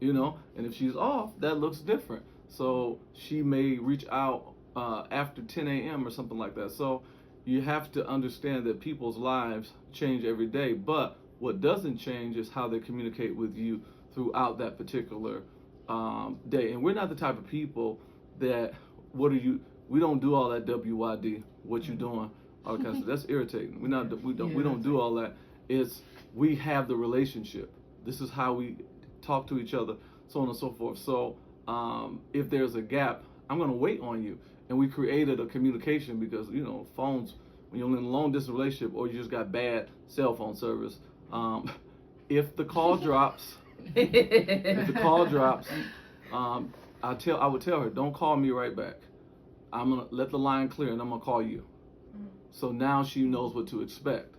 you know, and if she's off, that looks different. So she may reach out after 10 a.m. or something like that. So you have to understand that people's lives change every day, but what doesn't change is how they communicate with you throughout that particular day. And we're not the type of people that, we don't do all that WYD, what you doing, all that kind of stuff. That's irritating. We don't do all that. We have the relationship. This is how we talk to each other, so on and so forth. So if there's a gap, I'm going to wait on you. And we created a communication because, you know, phones, when you're in a long distance relationship or you just got bad cell phone service, if the call drops, I would tell her, don't call me right back. I'm going to let the line clear and I'm going to call you. So now she knows what to expect,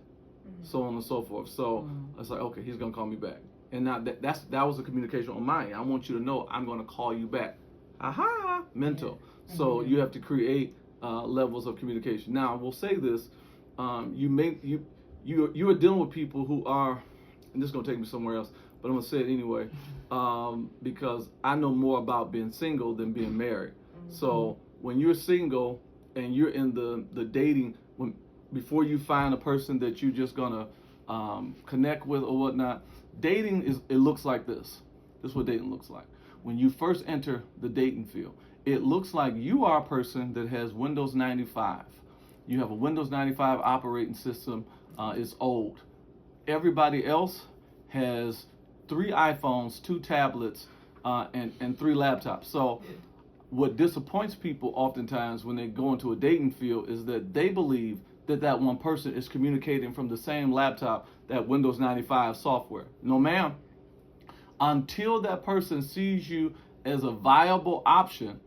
so on and so forth. So it's like, okay, he's going to call me back. And now that was a communication on my end. I want you to know I'm going to call you back. Aha, mental. So you have to create levels of communication. Now, we'll say this: you are dealing with people who are, and this is gonna take me somewhere else, but I'm gonna say it anyway, because I know more about being single than being married. So when you're single and you're in the dating, before you find a person that you're just gonna connect with or whatnot, dating it looks like this. This is what dating looks like. When you first enter the dating field, it looks like you are a person that has Windows 95. You have a Windows 95 operating system. It's old. Everybody else has 3 iPhones, 2 tablets, and 3 laptops. So what disappoints people oftentimes when they go into a dating field is that they believe that one person is communicating from the same laptop, that Windows 95 software. No, ma'am. Until that person sees you as a viable option,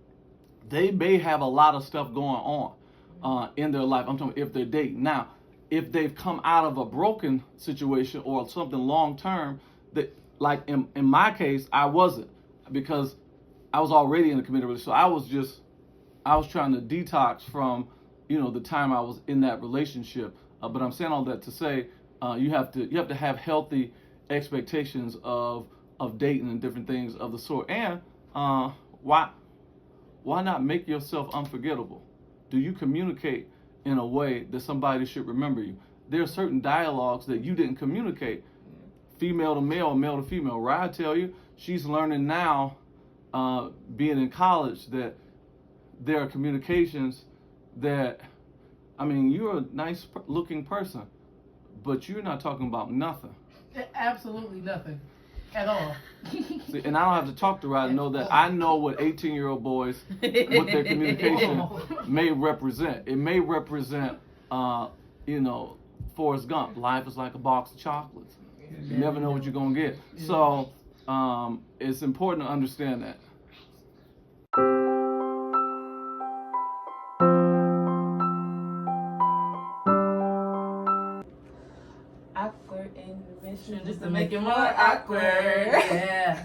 they may have a lot of stuff going on in their life. I'm talking if they're dating. Now, if they've come out of a broken situation or something long term, that, like in my case, I wasn't, because I was already in a committed relationship. So I was trying to detox from, you know, the time I was in that relationship. But I'm saying all that to say you have to have healthy expectations of dating and different things of the sort. And why not make yourself unforgettable? Do you communicate in a way that somebody should remember you? There are certain dialogues that you didn't communicate, female to male or male to female. Rye tell you she's learning now, being in college, that there are communications that, I mean, you're a nice looking person, but you're not talking about nothing. Absolutely nothing. At all. See, and I don't have to talk to Rod to know that I know what 18-year-old boys, what their communication may represent. It may represent, you know, Forrest Gump. Life is like a box of chocolates. You never know what you're going to get. So it's important to understand that. Just to make it more awkward. Yeah.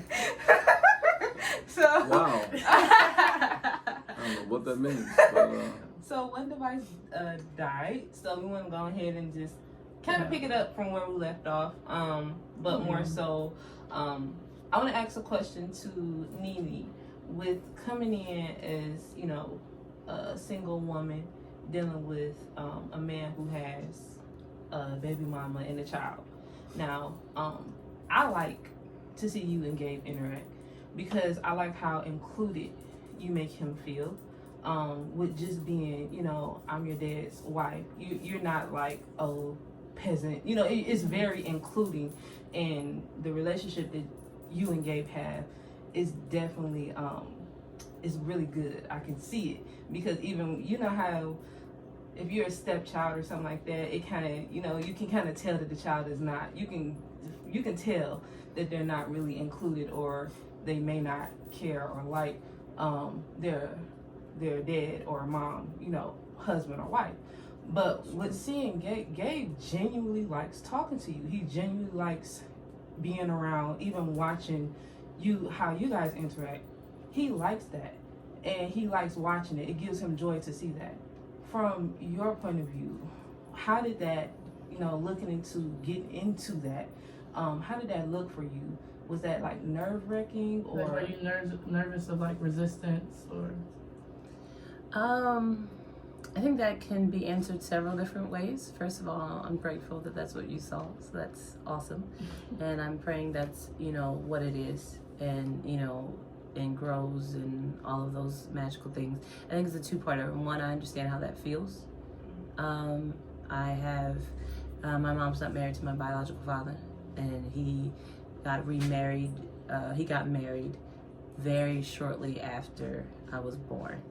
So. Wow. I don't know what that means. But, so one device died. So we want to go ahead and just kind of pick it up from where we left off. But more so, I want to ask a question to NiNi. With coming in as, you know, a single woman dealing with a man who has a baby mama and a child. Now, I like to see you and Gabe interact because I like how included you make him feel. With just being, you know, I'm your dad's wife. You're not like a peasant. You know, it's very including, and the relationship that you and Gabe have is definitely is really good. I can see it, because even, you know how if you're a stepchild or something like that, it kind of, you know, you can kind of tell that the child is not. You can tell that they're not really included, or they may not care or like their dad or mom, you know, husband or wife. But with seeing Gabe genuinely likes talking to you. He genuinely likes being around, even watching you, how you guys interact. He likes that, and he likes watching it. It gives him joy to see that. From your point of view, how did that, you know, looking into get into that, how did that look for you? Was that like nerve-wracking, or like, were you nervous of like resistance, or? I think that can be answered several different ways. First of all, I'm grateful that that's what you saw, so that's awesome. And I'm praying that's, you know, what it is, and, you know, and grows and all of those magical things. I think it's a two-parter. One, I understand how that feels. I have, my mom's not married to my biological father, and he got remarried. He got married very shortly after I was born.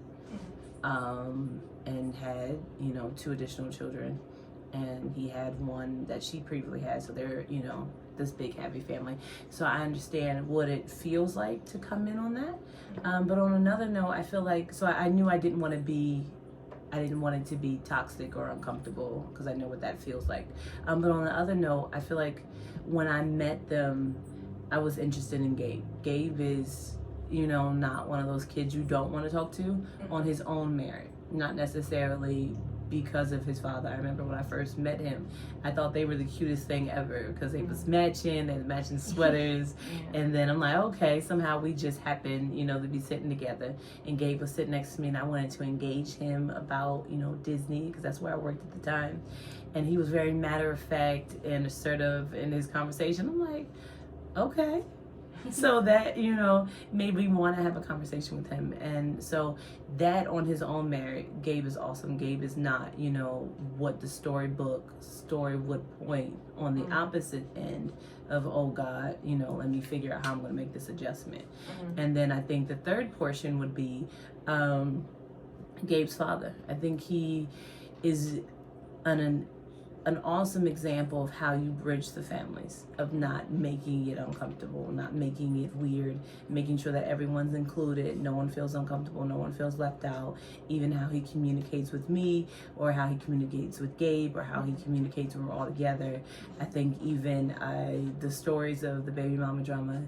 And had, you know, 2 additional children, and he had one that she previously had, so they're, you know, this big happy family. So I understand what it feels like to come in on that. But on another note, I feel like, so I knew I didn't want it to be toxic or uncomfortable, because I know what that feels like. But on the other note, I feel like when I met them, I was interested in Gabe. Gabe is, you know, not one of those kids you don't want to talk to on his own merit, not necessarily because of his father. I remember when I first met him, I thought they were the cutest thing ever, because they was matching, they was matching sweaters. And then I'm like, okay, somehow we just happened, you know, to be sitting together, and Gabe was sitting next to me, and I wanted to engage him about, you know, Disney, because that's where I worked at the time. And he was very matter of fact and assertive in his conversation. I'm like, okay. So that, you know, made me want to have a conversation with him. And so that on his own merit, Gabe is awesome. Gabe is not, you know, what the story would point on the opposite end of, oh God, you know, let me figure out how I'm going to make this adjustment. And then I think the third portion would be Gabe's father. I think he is an awesome example of how you bridge the families, of not making it uncomfortable, not making it weird, making sure that everyone's included, no one feels uncomfortable, no one feels left out. Even how he communicates with me, or how he communicates with Gabe, or how he communicates when we're all together. I think even the stories of the baby mama drama,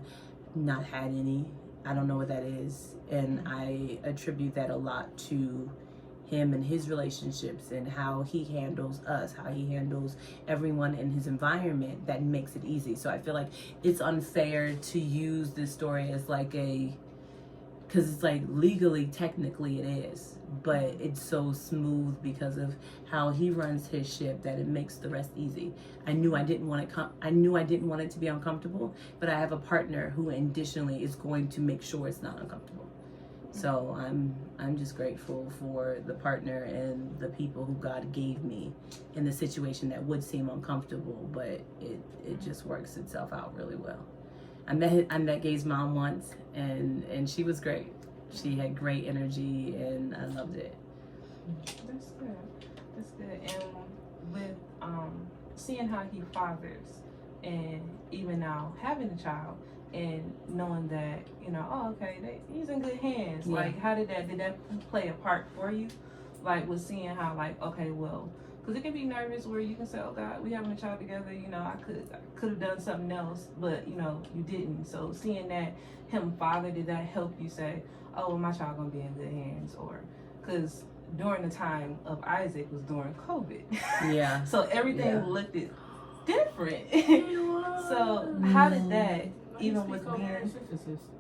not had any. I don't know what that is, and I attribute that a lot to him and his relationships, and how he handles us, how he handles everyone in his environment, that makes it easy. So I feel like it's unfair to use this story as like because it's like legally, technically it is, but it's so smooth because of how he runs his ship that it makes the rest easy. I knew I didn't want it to be uncomfortable, but I have a partner who additionally is going to make sure it's not uncomfortable. So I'm just grateful for the partner and the people who God gave me in the situation that would seem uncomfortable, but it just works itself out really well. I met Gabe's mom once, and she was great. She had great energy, and I loved it. That's good. That's good. And with seeing how he fathers, and even now having a child, and knowing that, you know, oh, okay, he's in good hands. Yeah. Like, how did that play a part for you? Like, with seeing how, like, okay, well, because it can be nervous where you can say, oh God, we having a child together, you know, I could have done something else, but, you know, you didn't. So seeing that him father, did that help you say, oh, well, my child gonna be in good hands? Or, because during the time of Isaac was during COVID. Yeah. So everything looked different. So how did that, even with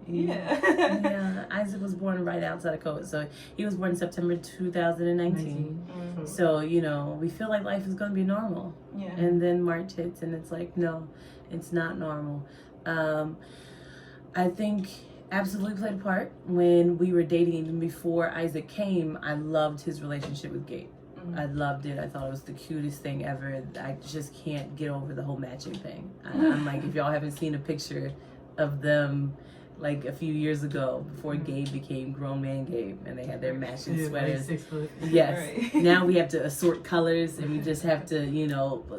being, yeah, Isaac was born right outside of COVID. So he was born September 2019. Mm-hmm. So, you know, we feel like life is going to be normal. Yeah. And then March hits, and it's like, no, it's not normal. I think absolutely played a part. When we were dating, even before Isaac came, I loved his relationship with Gabe. I loved it. I thought it was the cutest thing ever. I just can't get over the whole matching thing. I'm like, if y'all haven't seen a picture of them like a few years ago before Gabe became grown man Gabe and they had their matching sweaters. 6 foot. Yes. Right. Now we have to assort colors and we just have to,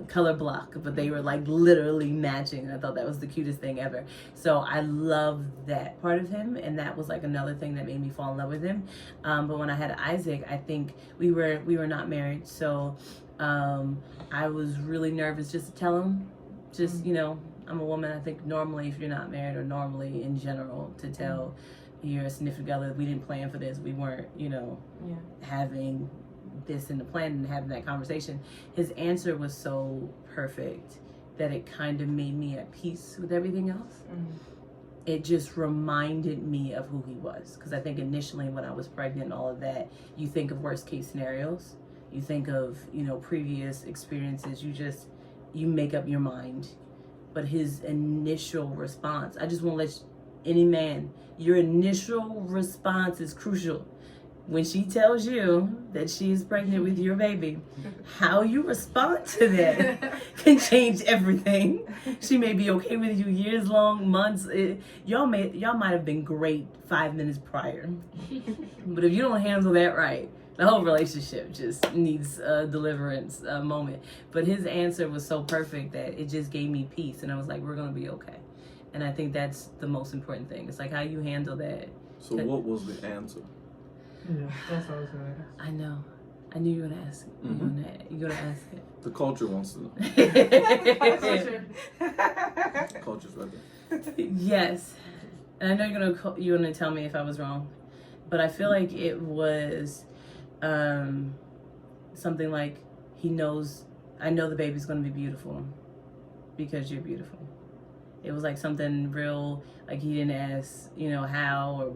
color block. But they were like literally matching. And I thought that was the cutest thing ever. So I love that part of him. And that was like another thing that made me fall in love with him. But when I had Isaac, I think we were not married. So I was really nervous just to tell him, I'm a woman. I think normally if you're not married or normally in general to tell your significant other, we didn't plan for this. We weren't, having this in the plan and having that conversation. His answer was so perfect that it kind of made me at peace with everything else. It just reminded me of who he was. Because I think initially when I was pregnant and all of that, you think of worst case scenarios. You think of, previous experiences. You make up your mind. But his initial response, I just want to let any man, your initial response is crucial. When she tells you that she is pregnant with your baby, how you respond to that can change everything. She may be okay with you years long, months. Y'all might have been great 5 minutes prior. But if you don't handle that right, the whole relationship just needs a deliverance moment. But his answer was so perfect that it just gave me peace. And I was like, we're going to be okay. And I think that's the most important thing. It's like how you handle that. So what was the answer? Yeah, that's what I was going to ask. I know. I knew you were going to ask it. Mm-hmm. You're going to ask it. The culture wants to know. Culture's right there. Yes. And I know you're gonna tell me if I was wrong. But I feel like it was something like I know the baby's gonna be beautiful because you're beautiful. It was like something real, like he didn't ask, how or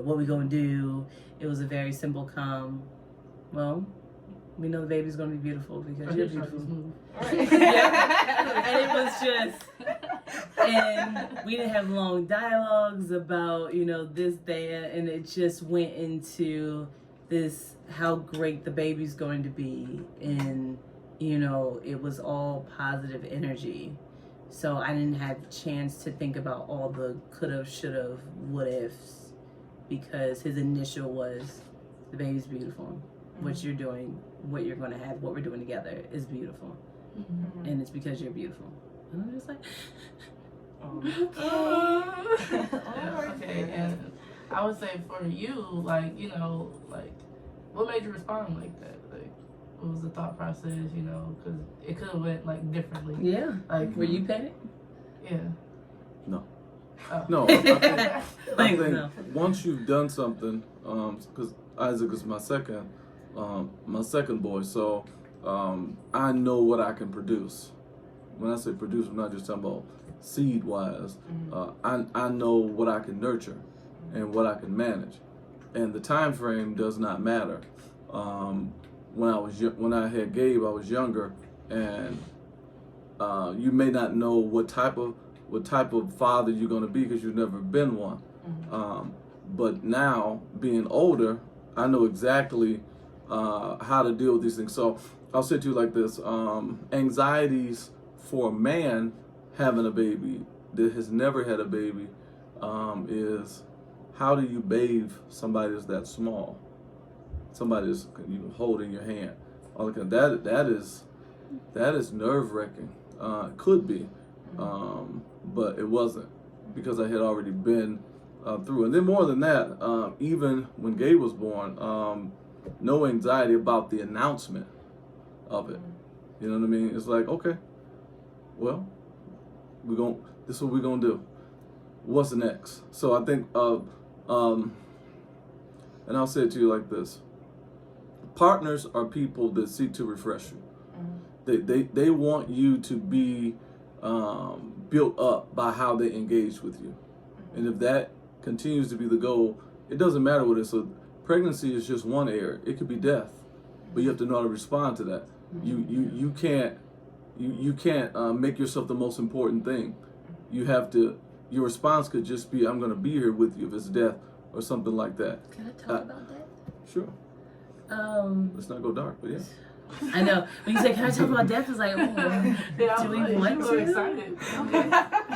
what we gonna do. It was a very simple, calm, well, we know the baby's gonna be beautiful because you're beautiful. Yeah. And it was just, and we didn't have long dialogues about, this, that, and it just went into this, how great the baby's going to be. And, it was all positive energy. So I didn't have a chance to think about all the could've, should've, what ifs, because his initial was, the baby's beautiful. What you're doing, what you're going to have, what we're doing together is beautiful. And it's because you're beautiful. And I'm just like, Okay, and I would say for you, what made you respond like that? Like, what was the thought process, because it could have went, differently. Yeah. Like, were you petty? Yeah. No. Oh. No, I think once you've done something, because Isaac is my second boy, so I know what I can produce. When I say produce, I'm not just talking about seed-wise. I know what I can nurture and what I can manage, and the time frame does not matter. When I had Gabe, I was younger, and you may not know what type of father you're going to be because you've never been one. But now, being older, I know exactly how to deal with these things. So I'll say to you like this: anxieties for a man having a baby that has never had a baby is, how do you bathe somebody that's that small? Somebody that's holding your hand. That is nerve-wracking. It could be, but it wasn't, because I had already been through. And then more than that, even when Gabe was born, no anxiety about the announcement of it. You know what I mean? It's like, okay, well, this is what we're gonna do. What's next? So I think, and I'll say it to you like this: partners are people that seek to refresh you. They want you to be built up by how they engage with you, and if that continues to be the goal, it doesn't matter what it is. So pregnancy is just one area. It could be death, but you have to know how to respond to that. You can't make yourself the most important thing. You have to your response could just be, I'm going to be here with you if it's death or something like that. Can I talk about that? Sure. Let's not go dark, but yeah. I know. When you say, can I talk about death? It's like, do we want to? Excited.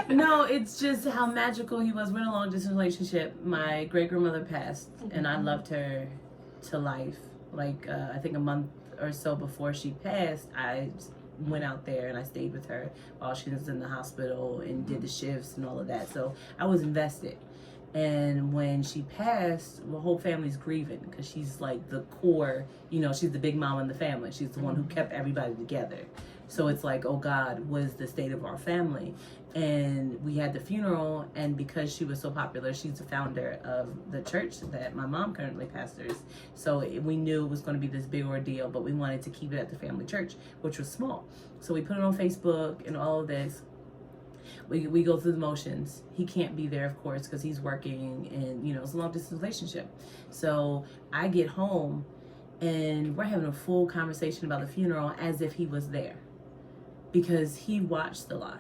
No, it's just how magical he was. We're in a long distance relationship. My great grandmother passed, and I loved her to life. Like, I think a month or so before she passed, I went out there and I stayed with her while she was in the hospital and did the shifts and all of that. So I was invested. And when she passed, the whole family's grieving because she's like the core, she's the big mama in the family. She's the one who kept everybody together. So it's like, oh God, what is the state of our family? And we had the funeral, and because she was so popular, she's the founder of the church that my mom currently pastors. So we knew it was going to be this big ordeal, but we wanted to keep it at the family church, which was small. So we put it on Facebook and all of this. We go through the motions. He can't be there, of course, because he's working, and it's a long distance relationship. So I get home and we're having a full conversation about the funeral as if he was there, because he watched the life.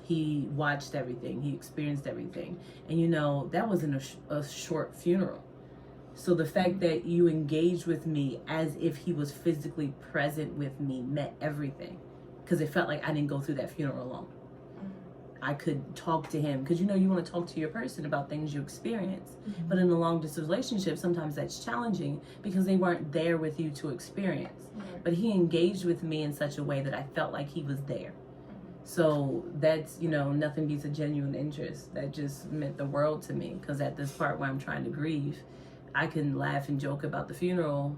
He watched everything. He experienced everything. And that wasn't a short funeral. So the fact that you engaged with me as if he was physically present with me meant everything, because it felt like I didn't go through that funeral alone. I could talk to him, because you want to talk to your person about things you experience. But in a long distance relationship, sometimes that's challenging because they weren't there with you to experience. But he engaged with me in such a way that I felt like he was there. So that's, nothing beats a genuine interest. That just meant the world to me, because at this part where I'm trying to grieve, I can laugh and joke about the funeral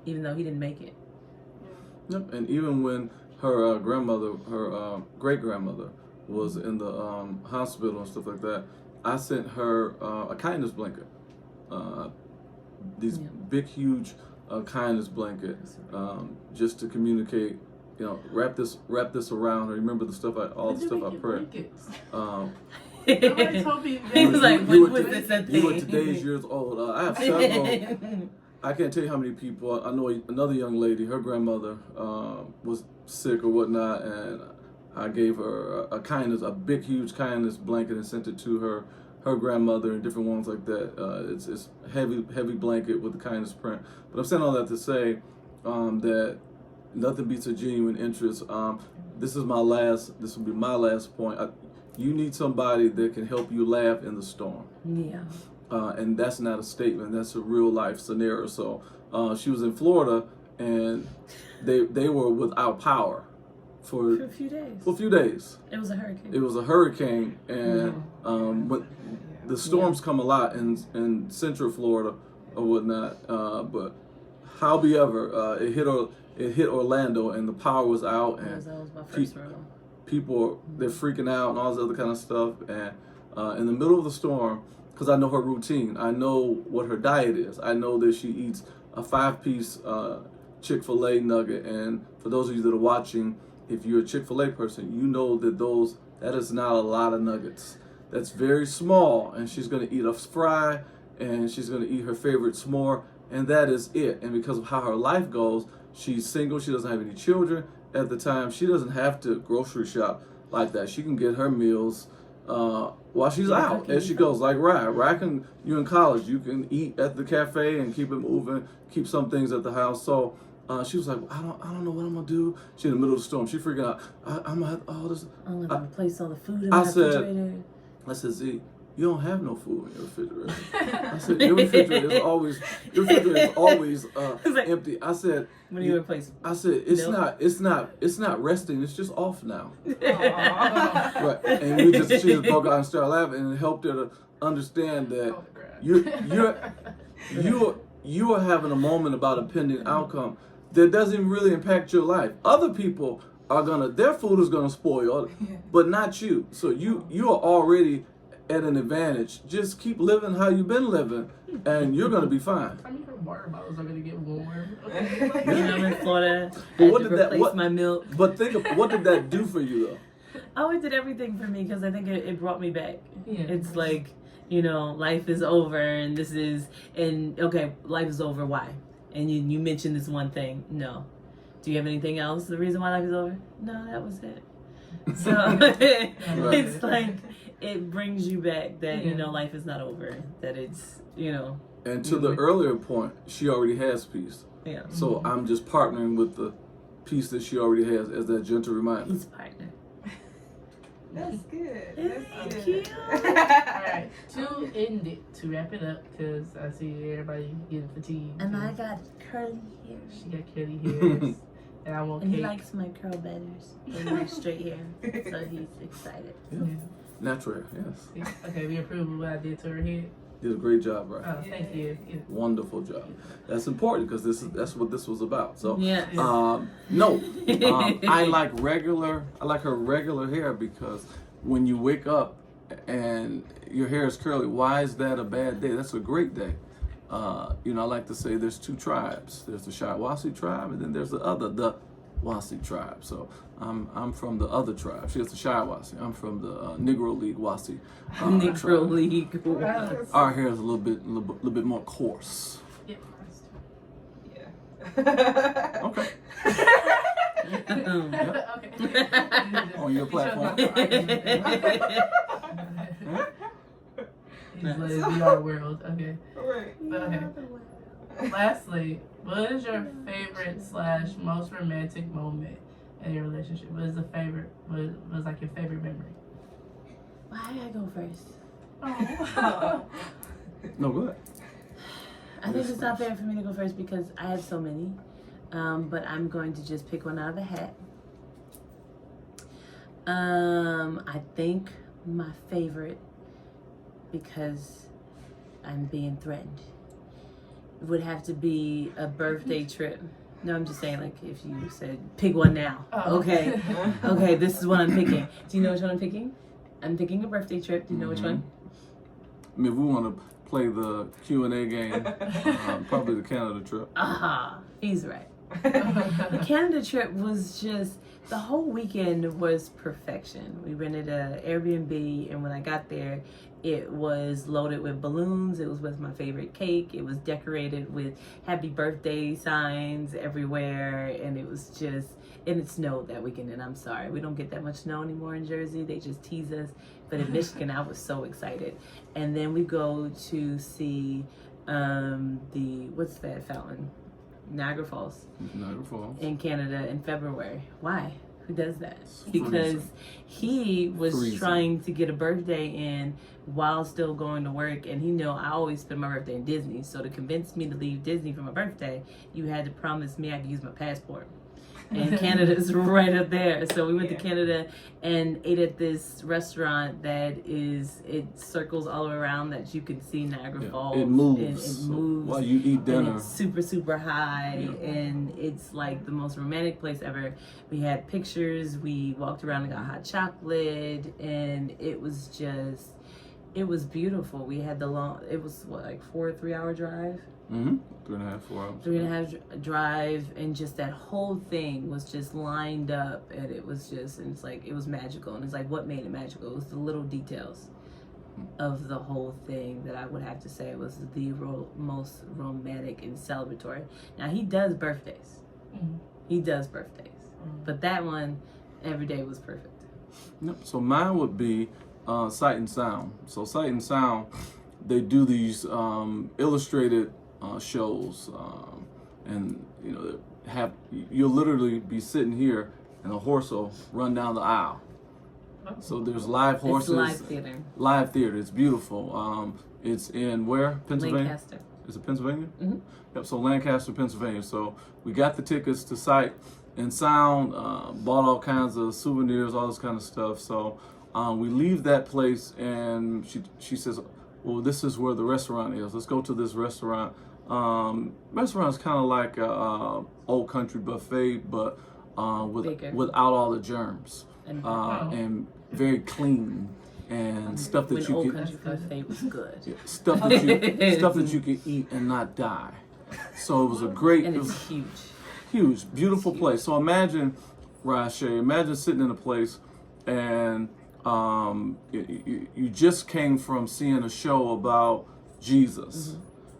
even though he didn't make it. Yep. And even when her grandmother, her great grandmother, was in the hospital and stuff like that, I sent her a kindness blanket. These big, huge kindness blanket, just to communicate. Wrap this around her. Remember the stuff all the stuff I prayed. Nobody told me. He was like, when was this a thing? You were today's years old. I have several. I can't tell you how many people. I know another young lady. Her grandmother was sick or whatnot, and I gave her a big, huge kindness blanket, and sent it to her grandmother and different ones like that. It's heavy blanket with the kindness print. But I'm saying all that to say that nothing beats a genuine interest. This will be my last point. You need somebody that can help you laugh in the storm. Yeah. And that's not a statement. That's a real life scenario. So she was in Florida, and they were without power for a few days. It was a hurricane. It was a hurricane, and but the storms come a lot in Central Florida or whatnot. But however, it hit Orlando, and the power was out, and that was my first rodeo. People they're freaking out and all this other kind of stuff. And in the middle of the storm, because I know her routine, I know what her diet is. I know that she eats a 5-piece Chick-fil-A nugget, and for those of you that are watching, if you're a Chick-fil-A person, you know that is not a lot of nuggets. That's very small, and she's going to eat a fry, and she's going to eat her favorite s'more, and that is it. And because of how her life goes, she's single, she doesn't have any children at the time. She doesn't have to grocery shop like that. She can get her meals while she's out as she goes. Like you're in college, you can eat at the cafe and keep it moving, keep some things at the house. So she was like, I don't know what I'm gonna do. She's in the middle of the storm. She freaking out. I'm gonna have all this. I'm gonna replace all the food in the refrigerator. I said, Z, you don't have no food in your refrigerator. I said, your refrigerator is always empty. I said, when do you replace it? I said, it's not resting. It's just off now. Right. And she just broke out and started laughing, and it helped her to understand that you are having a moment about a pending outcome that doesn't really impact your life. Other people their food is gonna spoil, but not you. So you are already at an advantage. Just keep living how you've been living, and you're gonna be fine. I mean, her water bottles are gonna get warm. I'm in Florida. But what did my milk? But think of what did that do for you though? Oh, it did everything for me, because I think it brought me back. Yeah. It's like, life is over, and okay, life is over. Why? And you mentioned this one thing. No. Do you have anything else? The reason why life is over? No, that was it. So it's like, it brings you back that, you know, life is not over, that it's, you know. And to the earlier point, she already has peace. Yeah. So I'm just partnering with the peace that she already has as that gentle reminder. He's a partner. That's good. That's That's cute. good. All right, to end it, to wrap it up, because I see everybody getting fatigued. And I got curly hair. She got curly hairs, and I want And cake. he likes my curl betters and my straight hair. So he's excited. Yeah. Natural, yes. Okay, we approve of what I did to her head. Did a great job, right? Oh, thank you. Yeah. Wonderful job. That's important because that's what this was about. So, Yeah. I like her regular hair because when you wake up and your hair is curly, why is that a bad day? That's a great day. I like to say there's two tribes. There's the Sariahchae tribe, and then there's the Wasi tribe. So I'm from the other tribe. She's the Sariahchae. I'm from the Negro League Wasi. Negro tribe. League. Our hair is a little bit more coarse. Yeah. Yeah. Okay. Okay. On your platform. He's let it be our world. Okay. Right. Okay. Lastly, what is your favorite / most romantic moment in your relationship? What is the favorite? What was like your favorite memory? Why did I go first? Oh. No, go ahead. I think it's not fair for me to go first because I had so many. But I'm going to just pick one out of the hat. I think my favorite, because I'm being threatened, would have to be a birthday trip. No, I'm just saying, like, if you said, pick one now. Oh. Okay. Okay, this is what I'm picking. Do you know which one I'm picking? I'm picking a birthday trip. Do you know which one? I mean, if we want to play the Q&A game, probably the Canada trip. Aha, he's right. The Canada trip was just, the whole weekend was perfection. We rented an Airbnb, and when I got there, it was loaded with balloons. It was with my favorite cake. It was decorated with happy birthday signs everywhere, and it was just, and it snowed that weekend, and I'm sorry, we don't get that much snow anymore in Jersey. They just tease us. But in Michigan, I was so excited. And then we go to see what's that fountain? Niagara Falls. Niagara Falls. In Canada in February. Why? Who does that? Because he was trying to get a birthday in while still going to work, and he knew I always spend my birthday in Disney. So to convince me to leave Disney for my birthday, you had to promise me I could use my passport. And Canada's right up there. So we went to Canada and ate at this restaurant that it circles all around that you can see Niagara Falls. It moves. And it moves. While you eat dinner. And it's super, super high. Yeah. And it's like the most romantic place ever. We had pictures. We walked around and got hot chocolate. And it was just, it was beautiful. We had it was what, like 4 3-hour drive? Mm-hmm. 3.5, 4 hours. 3.5 drive, and just that whole thing was just lined up, and it was just, and it's like, it was magical. And it's like, what made it magical? It was the little details of the whole thing that I would have to say was the most romantic and celebratory. Now, he does birthdays. Mm-hmm. He does birthdays. Mm-hmm. But that one, every day was perfect. Yep. So mine would be Sight and Sound. So Sight and Sound, they do these illustrated shows, and you'll literally be sitting here and a horse will run down the aisle. So there's live horses. It's live theater. Live theater. It's beautiful. It's in where? Pennsylvania? Lancaster. Is it Pennsylvania? Mm-hmm. Yep. So Lancaster, Pennsylvania. So we got the tickets to Sight and Sound. Bought all kinds of souvenirs, all this kind of stuff. So we leave that place, and she says, well, this is where the restaurant is. Let's go to this restaurant. Restaurant's kind of like a old country buffet, but without all the germs, and very clean, and stuff that when old country buffet was good. Yeah, stuff that you can eat and not die. So it was a great, and it's huge, beautiful place. So imagine, Sariahchae, sitting in a place and you just came from seeing a show about Jesus,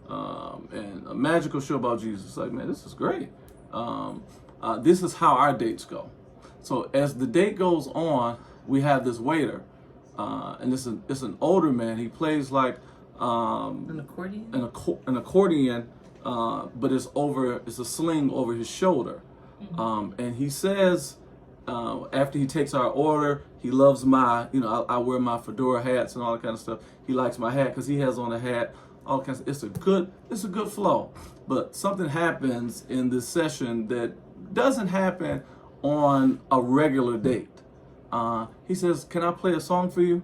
and a magical show about Jesus. Like, man, this is great. This is how our dates go. So as the date goes on, we have this waiter and it's an older man. He plays like An accordion. An accordion, but it's a sling over his shoulder. And he says, after he takes our order, he loves my, I wear my fedora hats and all that kind of stuff. He likes my hat because he has on a hat. All kinds. It's a good flow. But something happens in this session that doesn't happen on a regular date. He says, "Can I play a song for you?"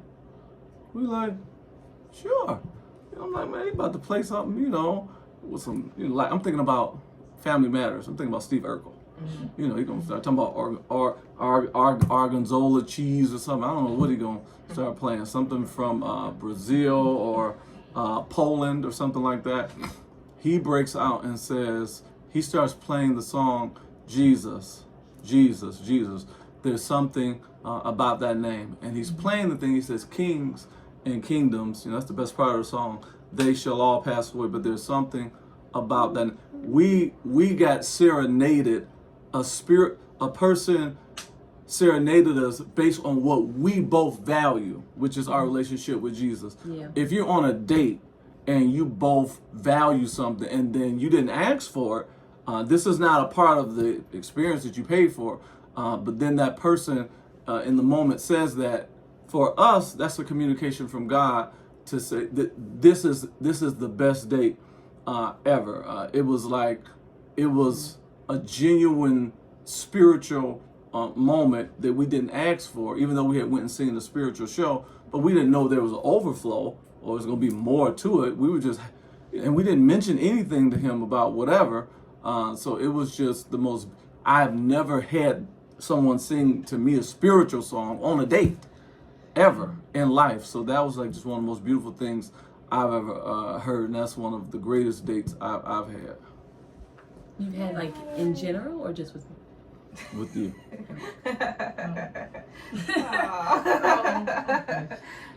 We're like, "Sure." I'm like, "Man, he about to play something, with some, like I'm thinking about Family Matters. I'm thinking about Steve Urkel. He's gonna start talking about Argonzola cheese or something. I don't know what he's gonna start playing. Something from Brazil or Poland or something like that. He breaks out and says, he starts playing the song, Jesus, Jesus, Jesus. There's something about that name. And he's playing the thing. He says, kings and kingdoms, that's the best part of the song, they shall all pass away. But there's something about that. We got serenaded. A person serenaded us based on what we both value, which is our relationship with Jesus. Yeah. If you're on a date and you both value something and then you didn't ask for it, this is not a part of the experience that you paid for, but then that person in the moment says that, for us, that's a communication from God to say that this is the best date ever. It was a genuine spiritual moment that we didn't ask for, even though we had went and seen the spiritual show, but we didn't know there was an overflow or there's going to be more to it. We didn't mention anything to him about whatever. So it was just the most, I've never had someone sing to me a spiritual song on a date ever in life. So that was like just one of the most beautiful things I've ever heard, and that's one of the greatest dates I've had. You've had like in general or just with me? With you.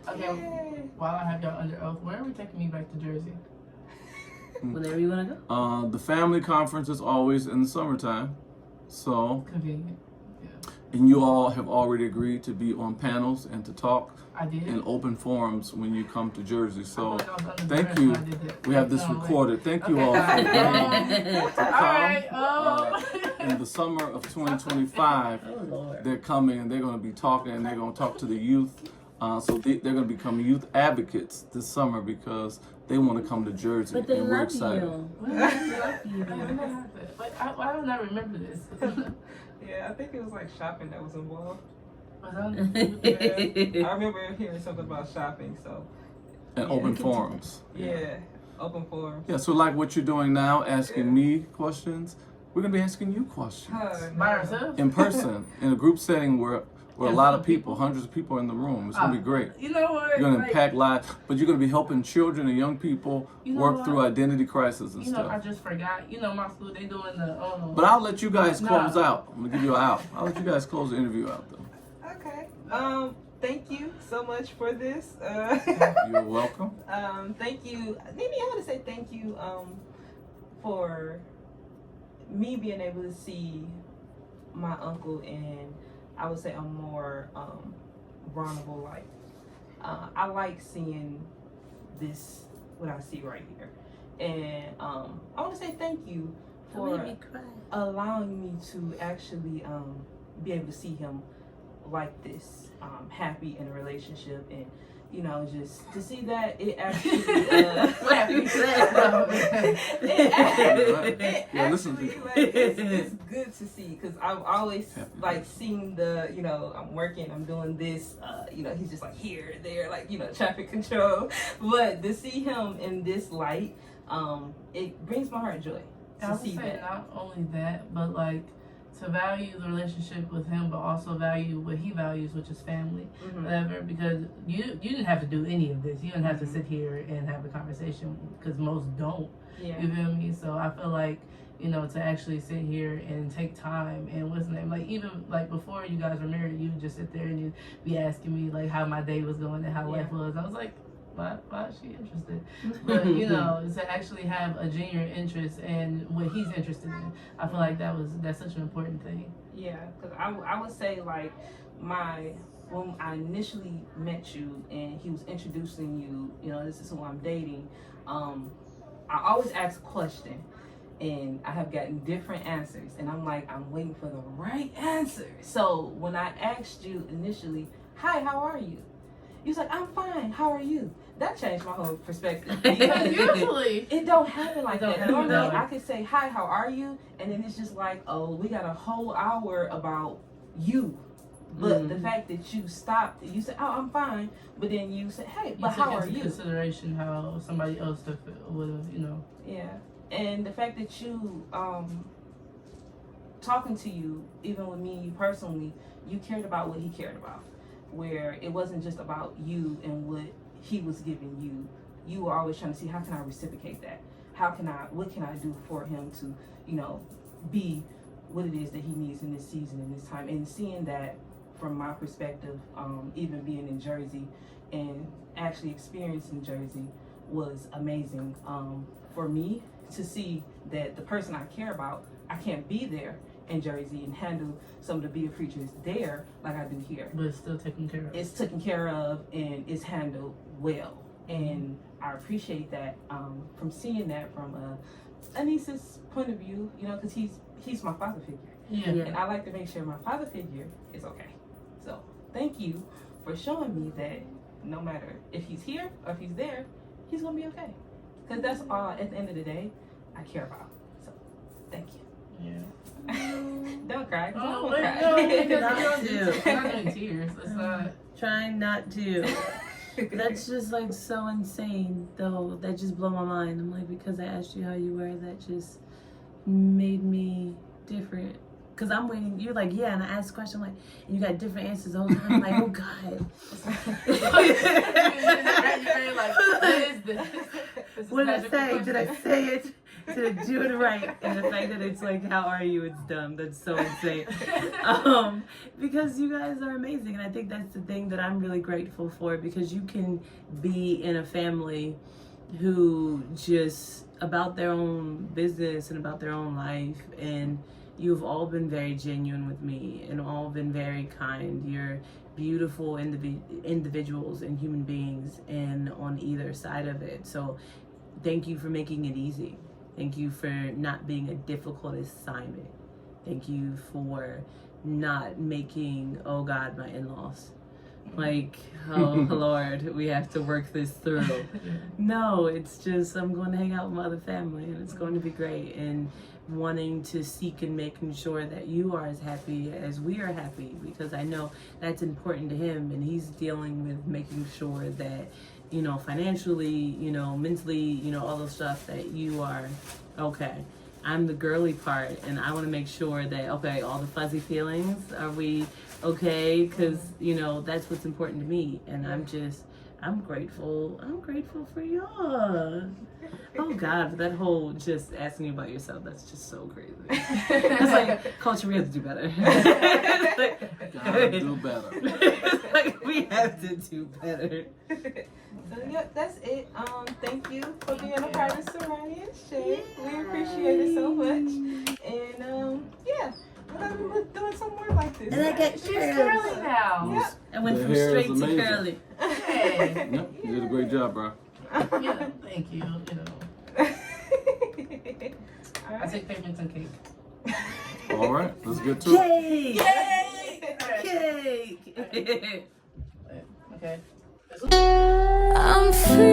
Okay, while I have y'all under oath, where are we taking me back to Jersey? Whenever you want to go. The family conference is always in the summertime. So Convenient. and you all have already agreed to be on panels and to talk I did. in open forums when you come to Jersey. So I feel like I was under thank duress you. when I did that. We have this No, recorded. Thank you Okay. all for agreeing to come. Alright, In the summer of 2025, Oh Lord. they're coming and they're going to be talking and they're going to talk to the youth. So they're going to become youth advocates this summer because they want to come to Jersey. But they and we're love excited. you. What They happened? love you. Why don't I remember this? Yeah, I think it was like shopping that was involved. Was I- Yeah, I remember hearing something about shopping, so And Yeah. open forums. yeah, open forums. Yeah, so like what you're doing now, asking me questions, we're going to be asking you questions. By ourselves? In person, in a group setting where a lot of people, hundreds of people are in the room. It's going to be great. You know what? You're going to Like, impact lives, but you're going to be helping children and young people You know work what? through identity crisis and You know, I stuff. just forgot. My school, they doing the But I'll let you guys Nah. close out. I'm going to give you an out. I'll let you guys close the interview out, though. Okay. Thank you so much for this. You're welcome. Thank you, NiNi. I want to say thank you for me being able to see my uncle in, I would say, a more vulnerable light. I like seeing this, what I see right here, and I want to say thank you Don't make for me cry. allowing me to actually be able to see him like this, happy in a relationship, and just to see that it actually Yeah, listen to actually, like, it's good to see, because I've always like seen the I'm working, I'm doing this, he's just like here, there, like traffic control, but to see him in this light, it brings my heart joy I to would see say that. not only that, but like to value the relationship with him, but also value what he values, which is family, whatever. Because you didn't have to do any of this. You didn't have to sit here and have a conversation, because most don't. Yeah. You feel me? So I feel like to actually sit here and take time and what's the name? Like even like before you guys were married, you would just sit there and you'd be asking me like how my day was going and how life was. I was like, why is she interested? But to actually have a genuine interest in what he's interested in, I feel like that's such an important thing. Yeah, because I would say like my when I initially met you and he was introducing you, you know, this is who I'm dating, I always ask a question and I have gotten different answers and I'm like, I'm waiting for the right answer. So when I asked you initially, hi, how are you? You was like, I'm fine, how are you? That changed my whole perspective. Because usually it don't happen like that. happen Normally that way. I could say, hi, how are you? And then it's just like, oh, we got a whole hour about you. But the fact that you stopped, you said, oh, I'm fine. But then you said, hey, but how are you? Consideration how somebody else would have, you know. Yeah. And the fact that you, talking to you, even with me and you personally, you cared about what he cared about. Where it wasn't just about you and what he was giving you. You were always trying to see, how can I reciprocate that? What can I do for him to, you know, be what it is that he needs in this season, in this time? And seeing that from my perspective, even being in Jersey and actually experiencing Jersey was amazing. For me to see that the person I care about, I can't be there in Jersey and handle some of the bigger creatures there like I do here. But it's still taken care of. It's taken care of and it's handled well. And I appreciate that from seeing that from Anissa's point of view, you know, because he's my father figure. Yeah. And I like to make sure my father figure is okay. So thank you for showing me that no matter if he's here or if he's there, he's going to be okay. Because that's all, at the end of the day, I care about. So thank you. Yeah. Don't cry. Oh, Don't wait, cry. no, Not to. it's not in tears. It's not. Trying not to. That's just like so insane, though. That just blew my mind. I'm like, because I asked you how you were, that just made me different. Because I'm waiting, you're like, yeah, and I asked a question, like, and you got different answers the whole time. I'm like, oh, God. You're like, what is this? What did I say? Did I say it? Did I do it right? And the fact that it's like, how are you? It's dumb. That's so insane. Because you guys are amazing. And I think that's the thing that I'm really grateful for, because you can be in a family who just about their own business and about their own life, and you've all been very genuine with me and all been very kind. You're beautiful individuals and human beings, and on either side of it. So thank you for making it easy. Thank you for not being a difficult assignment. Thank you for not making, oh God, my in-laws. Like, oh Lord, we have to work this through. No, it's just, I'm going to hang out with my other family and it's going to be great. And wanting to seek and making sure that you are as happy as we are happy, because I know that's important to him, and he's dealing with making sure that, you know, financially, you know, mentally, you know, all the stuff, that you are okay. I'm the girly part, and I want to make sure that, okay, all the fuzzy feelings, are we okay? Because, you know, that's what's important to me, and I'm grateful for y'all. Oh God, that whole just asking you about yourself, that's just so crazy. It's like, culture, we have to do better. Gotta do better. It's like, we have to do better. So yep, that's it. Thank you for being a part of Sariahchae. We appreciate it so much. And yeah, we're gonna be doing some more like this. And I got She's curly now. Yep. I went The from hair is straight to amazing. curly. Hey. Yep, you did a great job, bro. Yeah, thank you. You know, I take payments and cake. All right, let's get to it. Cake! Cake! Okay. I'm free.